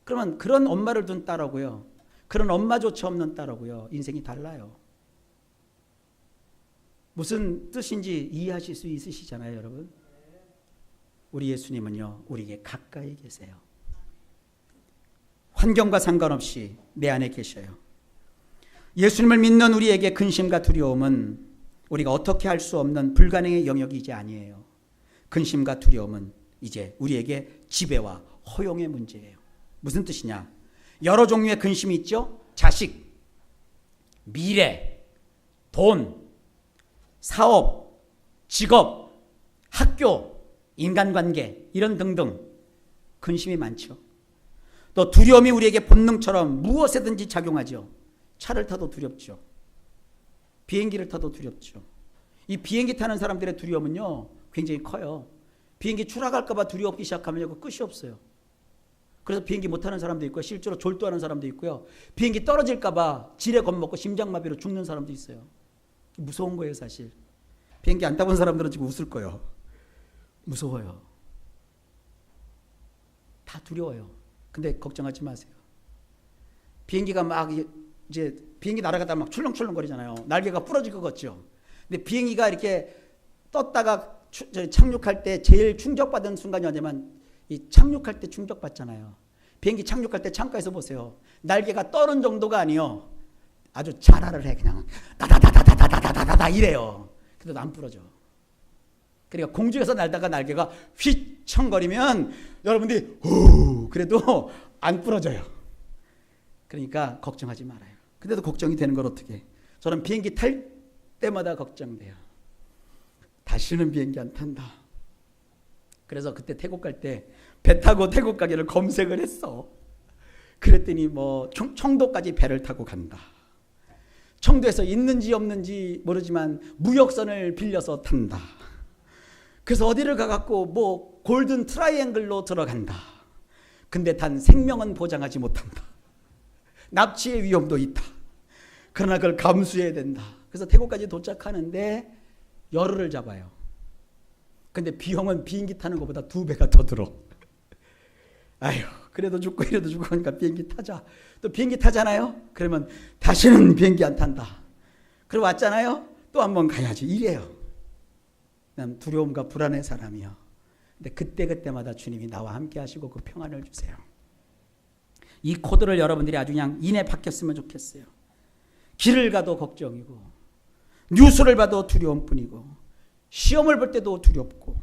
그러면 그런 엄마를 둔 딸하고요, 그런 엄마조차 없는 딸하고요, 인생이 달라요. 무슨 뜻인지 이해하실 수 있으시잖아요, 여러분. 우리 예수님은요, 우리에게 가까이 계세요. 환경과 상관없이 내 안에 계셔요. 예수님을 믿는 우리에게 근심과 두려움은 우리가 어떻게 할 수 없는 불가능의 영역이 이제 아니에요. 근심과 두려움은 이제 우리에게 지배와 허용의 문제예요. 무슨 뜻이냐? 여러 종류의 근심이 있죠. 자식, 미래, 돈, 사업, 직업, 학교, 인간관계 이런 등등 근심이 많죠. 또 두려움이 우리에게 본능처럼 무엇에든지 작용하죠. 차를 타도 두렵죠. 비행기를 타도 두렵죠. 이 비행기 타는 사람들의 두려움은요 굉장히 커요. 비행기 추락할까 봐 두려워하기 시작하면 끝이 없어요. 그래서 비행기 못 타는 사람도 있고요, 실제로 졸도하는 사람도 있고요, 비행기 떨어질까 봐 지레 겁먹고 심장마비로 죽는 사람도 있어요. 무서운 거예요. 사실 비행기 안 타본 사람들은 지금 웃을 거예요. 무서워요. 다 두려워요. 근데 걱정하지 마세요. 비행기가 막 이제 비행기 날아가다 막 출렁출렁거리잖아요. 날개가 부러질 것 같죠. 근데 비행기가 이렇게 떴다가 착륙할 때 제일 충격받은 순간이 언제면 이 착륙할 때 충격받잖아요. 비행기 착륙할 때 창가에서 보세요. 날개가 떠는 정도가 아니요, 아주 자라를 해. 그냥 다다다다다다다다다 이래요. 그래도 안 부러져. 그러니까 공중에서 날다가 날개가 휘청거리면 여러분들이 후 그래도 안 부러져요. 그러니까 걱정하지 말아요. 근데도 걱정이 되는 걸 어떻게? 저는 비행기 탈 때마다 걱정돼요. 다시는 비행기 안 탄다. 그래서 그때 태국 갈 때 배 타고 태국 가기를 검색을 했어. 그랬더니 뭐 청도까지 배를 타고 간다. 청도에서 있는지 없는지 모르지만 무역선을 빌려서 탄다. 그래서 어디를 가갖고 뭐 골든 트라이앵글로 들어간다. 근데 단 생명은 보장하지 못한다. 납치의 위험도 있다. 그러나 그걸 감수해야 된다. 그래서 태국까지 도착하는데 열흘을 잡아요. 근데 비용은 비행기 타는 것보다 2배가 더 들어. 아휴, 그래도 죽고 이래도 죽고 하니까 비행기 타자. 또 비행기 타잖아요. 그러면 다시는 비행기 안 탄다. 그리고 왔잖아요. 또 한번 가야지. 이래요. 난 두려움과 불안의 사람이요. 근데 그때마다 주님이 나와 함께 하시고 그 평안을 주세요. 이 코드를 여러분들이 아주 그냥 인해 박혔으면 좋겠어요. 길을 가도 걱정이고, 뉴스를 봐도 두려움뿐이고, 시험을 볼 때도 두렵고,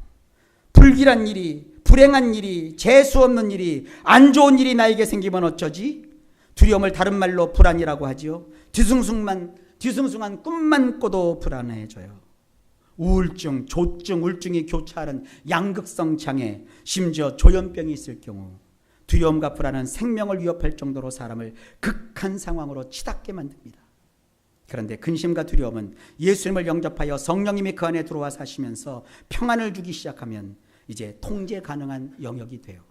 불길한 일이, 불행한 일이, 재수 없는 일이, 안 좋은 일이 나에게 생기면 어쩌지? 두려움을 다른 말로 불안이라고 하지요. 뒤숭숭한 꿈만 꿔도 불안해져요. 우울증, 조증, 우울증이 교차하는 양극성 장애, 심지어 조현병이 있을 경우 두려움과 불안은 생명을 위협할 정도로 사람을 극한 상황으로 치닫게 만듭니다. 그런데 근심과 두려움은 예수님을 영접하여 성령님이 그 안에 들어와 사시면서 평안을 주기 시작하면 이제 통제 가능한 영역이 돼요.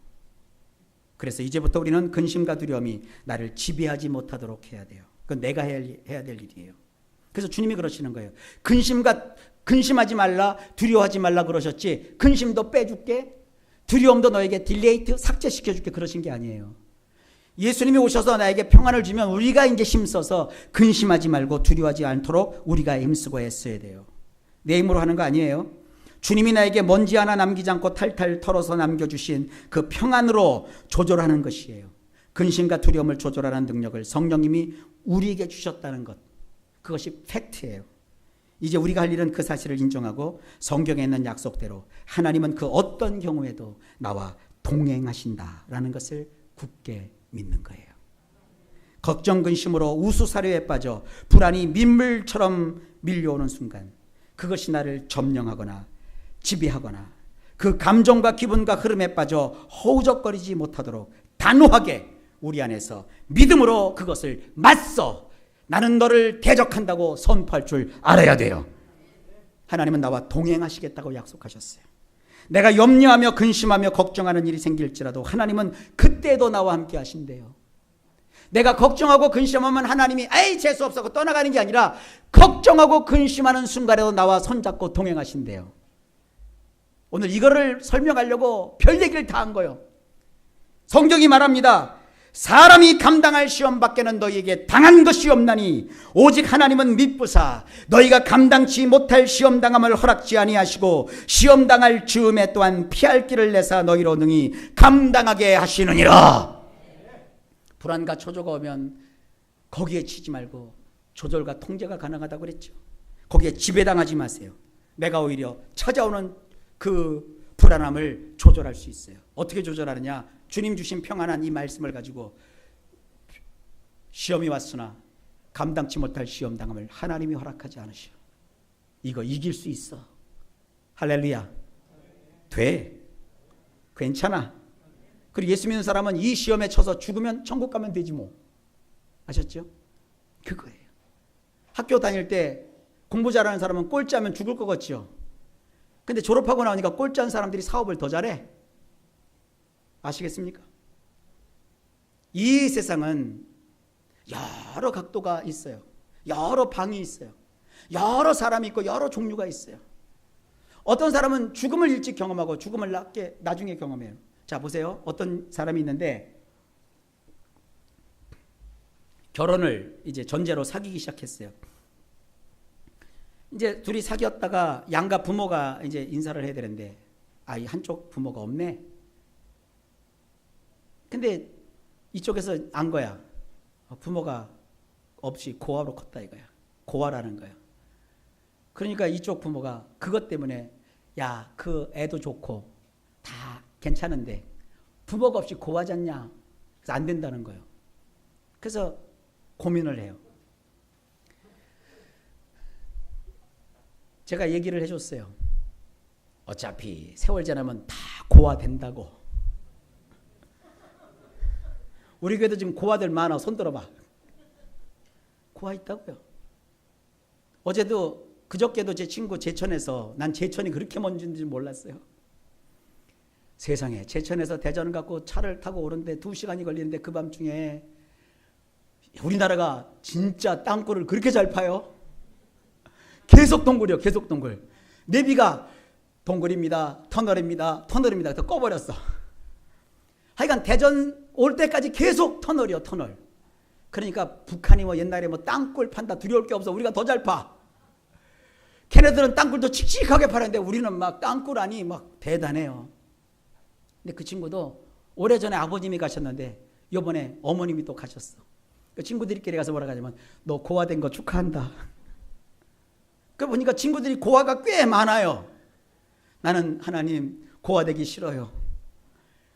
그래서 이제부터 우리는 근심과 두려움이 나를 지배하지 못하도록 해야 돼요. 그건 내가 해야 될 일이에요. 그래서 주님이 그러시는 거예요. 근심하지 말라, 두려워하지 말라 그러셨지, 근심도 빼줄게, 두려움도 너에게 딜레이트, 삭제시켜줄게 그러신 게 아니에요. 예수님이 오셔서 나에게 평안을 주면 우리가 이제 힘써서 근심하지 말고 두려워하지 않도록 우리가 힘쓰고 애써야 돼요. 내 힘으로 하는 거 아니에요. 주님이 나에게 먼지 하나 남기지 않고 탈탈 털어서 남겨주신 그 평안으로 조절하는 것이에요. 근심과 두려움을 조절하는 능력을 성령님이 우리에게 주셨다는 것, 그것이 팩트예요. 이제 우리가 할 일은 그 사실을 인정하고 성경에 있는 약속대로 하나님은 그 어떤 경우에도 나와 동행하신다라는 것을 굳게 믿는 거예요. 걱정 근심으로 우수사료에 빠져 불안이 민물처럼 밀려오는 순간 그것이 나를 점령하거나 지배하거나 그 감정과 기분과 흐름에 빠져 허우적거리지 못하도록 단호하게 우리 안에서 믿음으로 그것을 맞서 나는 너를 대적한다고 선포할 줄 알아야 돼요. 하나님은 나와 동행하시겠다고 약속하셨어요. 내가 염려하며 근심하며 걱정하는 일이 생길지라도 하나님은 그때도 나와 함께 하신대요. 내가 걱정하고 근심하면 하나님이 에이 재수없어 하고 떠나가는 게 아니라 걱정하고 근심하는 순간에도 나와 손잡고 동행하신대요. 오늘 이거를 설명하려고 별 얘기를 다 한 거예요. 성경이 말합니다. 사람이 감당할 시험 밖에는 너희에게 당한 것이 없나니 오직 하나님은 미쁘사 너희가 감당치 못할 시험 당함을 허락지 아니하시고 시험 당할 즈음에 또한 피할 길을 내사 너희로 능히 감당하게 하시느니라. 불안과 초조가 오면 거기에 치지 말고 조절과 통제가 가능하다고 그랬죠. 거기에 지배당하지 마세요. 내가 오히려 찾아오는 그 불안함을 조절할 수 있어요. 어떻게 조절하느냐? 주님 주신 평안한 이 말씀을 가지고 시험이 왔으나 감당치 못할 시험 당함을 하나님이 허락하지 않으시오. 이거 이길 수 있어. 할렐루야. 돼. 괜찮아. 그리고 예수 믿는 사람은 이 시험에 쳐서 죽으면 천국 가면 되지 뭐. 아셨죠? 그거예요. 학교 다닐 때 공부 잘하는 사람은 꼴찌하면 죽을 것 같죠. 근데 졸업하고 나오니까 꼴찌한 사람들이 사업을 더 잘해. 아시겠습니까? 이 세상은 여러 각도가 있어요. 여러 방이 있어요. 여러 사람이 있고 여러 종류가 있어요. 어떤 사람은 죽음을 일찍 경험하고 죽음을 나중에 경험해요. 자, 보세요. 어떤 사람이 있는데 결혼을 이제 전제로 사귀기 시작했어요. 이제 둘이 사귀었다가 양가 부모가 이제 인사를 해야 되는데 이 한쪽 부모가 없네. 근데 이쪽에서 안 거야. 부모가 없이 고아로 컸다 이거야. 고아라는 거야. 그러니까 이쪽 부모가 그것 때문에 야, 그 애도 좋고 다 괜찮은데 부모가 없이 고아잖냐. 그래서 안 된다는 거예요. 그래서 고민을 해요. 제가 얘기를 해줬어요. 어차피 세월 지나면 다 고아 된다고. 우리 교회도 지금 고아들 많아. 손 들어봐. 고아 있다고요. 어제도 그저께도 제 친구 제천에서 난 제천이 그렇게 먼지인지 몰랐어요. 세상에 제천에서 대전 갖고 차를 타고 오는데 2시간이 걸리는데 그 밤중에 우리나라가 진짜 땅굴을 그렇게 잘 파요. 계속 동굴이요. 계속 동굴. 내비가 동굴입니다. 터널입니다. 터널입니다. 또 꺼버렸어. 하여간 대전 올 때까지 계속 터널이요. 터널. 그러니까 북한이 뭐 옛날에 뭐 땅굴 판다 두려울 게 없어. 우리가 더 잘 파. 걔네들은 땅굴도 칙칙하게 파는데 우리는 막 땅굴 아니 막 대단해요. 근데 그 친구도 오래전에 아버님이 가셨는데 이번에 어머님이 또 가셨어. 그 친구들끼리 가서 뭐라고 하냐면 너 고아된 거 축하한다. 그 보니까 친구들이 고아가 꽤 많아요. 나는 하나님 고아되기 싫어요.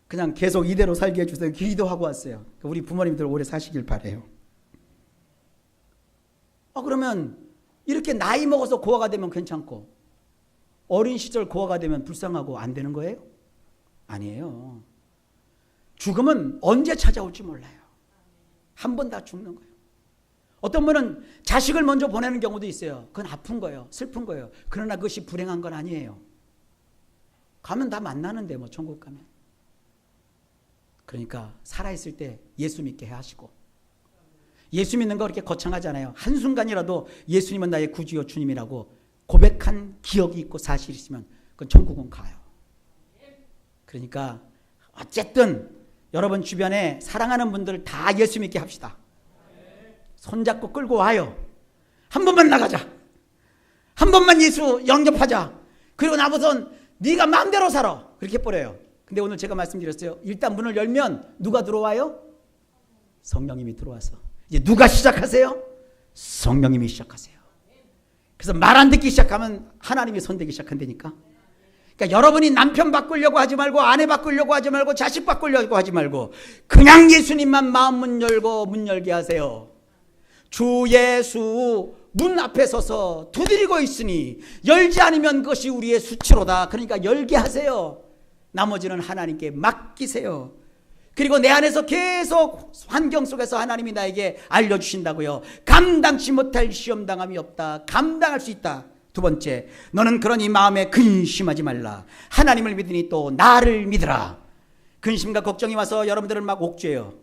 그냥 계속 이대로 살게 해주세요. 기도하고 왔어요. 우리 부모님들 오래 사시길 바래요. 그러면 이렇게 나이 먹어서 고아가 되면 괜찮고 어린 시절 고아가 되면 불쌍하고 안 되는 거예요? 아니에요. 죽음은 언제 찾아올지 몰라요. 한 번 다 죽는 거예요. 어떤 분은 자식을 먼저 보내는 경우도 있어요. 그건 아픈 거예요. 슬픈 거예요. 그러나 그것이 불행한 건 아니에요. 가면 다 만나는데 뭐 천국 가면. 그러니까 살아있을 때 예수 믿게 하시고 예수 믿는 거 그렇게 거창하잖아요. 한순간이라도 예수님은 나의 구주요 주님이라고 고백한 기억이 있고 사실이 있으면 그건 천국은 가요. 그러니까 어쨌든 여러분 주변에 사랑하는 분들 다 예수 믿게 합시다. 손잡고 끌고 와요. 한 번만 나가자. 한 번만 예수 영접하자. 그리고 나보선 네가 마음대로 살아. 그렇게 버려요. 근데 오늘 제가 말씀드렸어요. 일단 문을 열면 누가 들어와요? 성령님이 들어와서. 이제 누가 시작하세요? 성령님이 시작하세요. 그래서 말 안 듣기 시작하면 하나님이 손대기 시작한다니까. 그러니까 여러분이 남편 바꾸려고 하지 말고, 아내 바꾸려고 하지 말고, 자식 바꾸려고 하지 말고, 그냥 예수님만 마음 문 열고 문 열게 하세요. 주 예수 문 앞에 서서 두드리고 있으니 열지 않으면 그것이 우리의 수치로다. 그러니까 열게 하세요. 나머지는 하나님께 맡기세요. 그리고 내 안에서 계속 환경 속에서 하나님이 나에게 알려주신다고요. 감당치 못할 시험당함이 없다. 감당할 수 있다. 두 번째, 너는 그러니 마음에 근심하지 말라. 하나님을 믿으니 또 나를 믿으라. 근심과 걱정이 와서 여러분들을 막 옥죄요.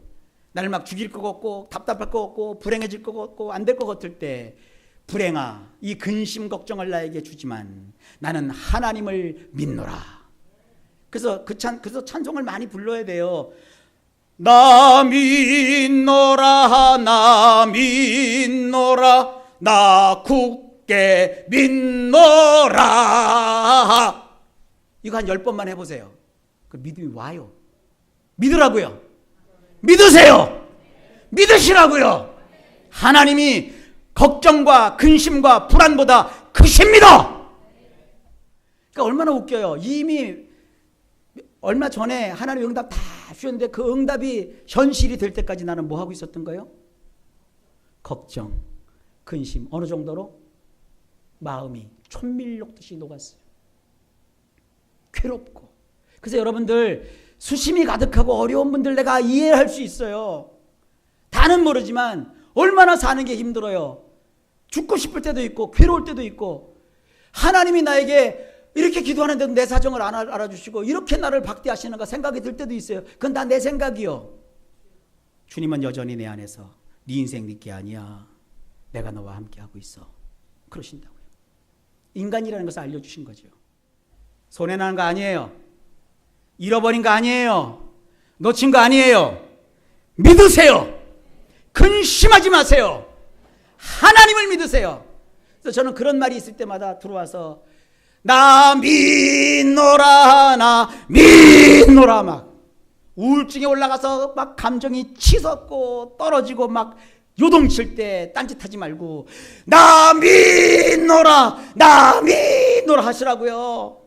나를 막 죽일 것 같고, 답답할 것 같고, 불행해질 것 같고, 안 될 것 같을 때, 불행아, 이 근심 걱정을 나에게 주지만 나는 하나님을 믿노라. 그래서 그래서 찬송을 많이 불러야 돼요. 나 믿노라, 나 믿노라, 나 굳게 믿노라. 이거 한 10번만 해보세요. 그 믿음이 와요. 믿으라고요. 믿으세요. 믿으시라고요. 하나님이 걱정과 근심과 불안보다 크십니다. 그러니까 얼마나 웃겨요. 이미 얼마 전에 하나님 응답 다 주셨는데 그 응답이 현실이 될 때까지 나는 뭐 하고 있었던 거예요? 걱정, 근심. 어느 정도로? 마음이 천밀 녹듯이 녹았어요. 괴롭고. 그래서 여러분들 수심이 가득하고 어려운 분들 내가 이해할 수 있어요. 다는 모르지만 얼마나 사는 게 힘들어요. 죽고 싶을 때도 있고 괴로울 때도 있고, 하나님이 나에게 이렇게 기도하는데도 내 사정을 안 알아주시고 이렇게 나를 박대하시는가 생각이 들 때도 있어요. 그건 다 내 생각이요. 주님은 여전히 내 안에서 네 인생 네게 아니야. 내가 너와 함께하고 있어. 그러신다고요. 인간이라는 것을 알려주신 거죠. 손해나는 거 아니에요. 잃어버린 거 아니에요. 놓친 거 아니에요. 믿으세요. 근심하지 마세요. 하나님을 믿으세요. 그래서 저는 그런 말이 있을 때마다 들어와서 나 믿노라, 나 믿노라, 막 우울증에 올라가서 막 감정이 치솟고 떨어지고 막 요동칠 때 딴짓하지 말고 나 믿노라, 나 믿노라 하시라고요.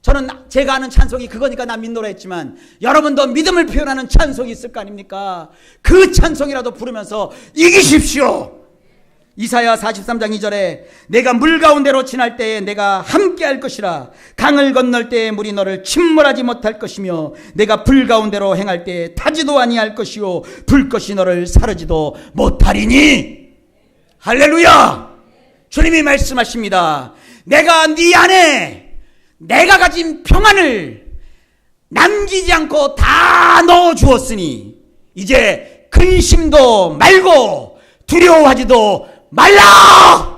저는 제가 아는 찬송이 그거니까 나 믿노라 했지만 여러분도 믿음을 표현하는 찬송이 있을 거 아닙니까? 그 찬송이라도 부르면서 이기십시오. 이사야 43장 2절에 내가 물 가운데로 지날 때에 내가 함께 할 것이라. 강을 건널 때에 물이 너를 침몰하지 못할 것이며 내가 불 가운데로 행할 때에 타지도 아니할 것이요 불꽃이 너를 사르지도 못하리니. 할렐루야. 주님이 말씀하십니다. 내가 네 안에 내가 가진 평안을 남기지 않고 다 넣어 주었으니 이제 근심도 말고 두려워하지도 말라.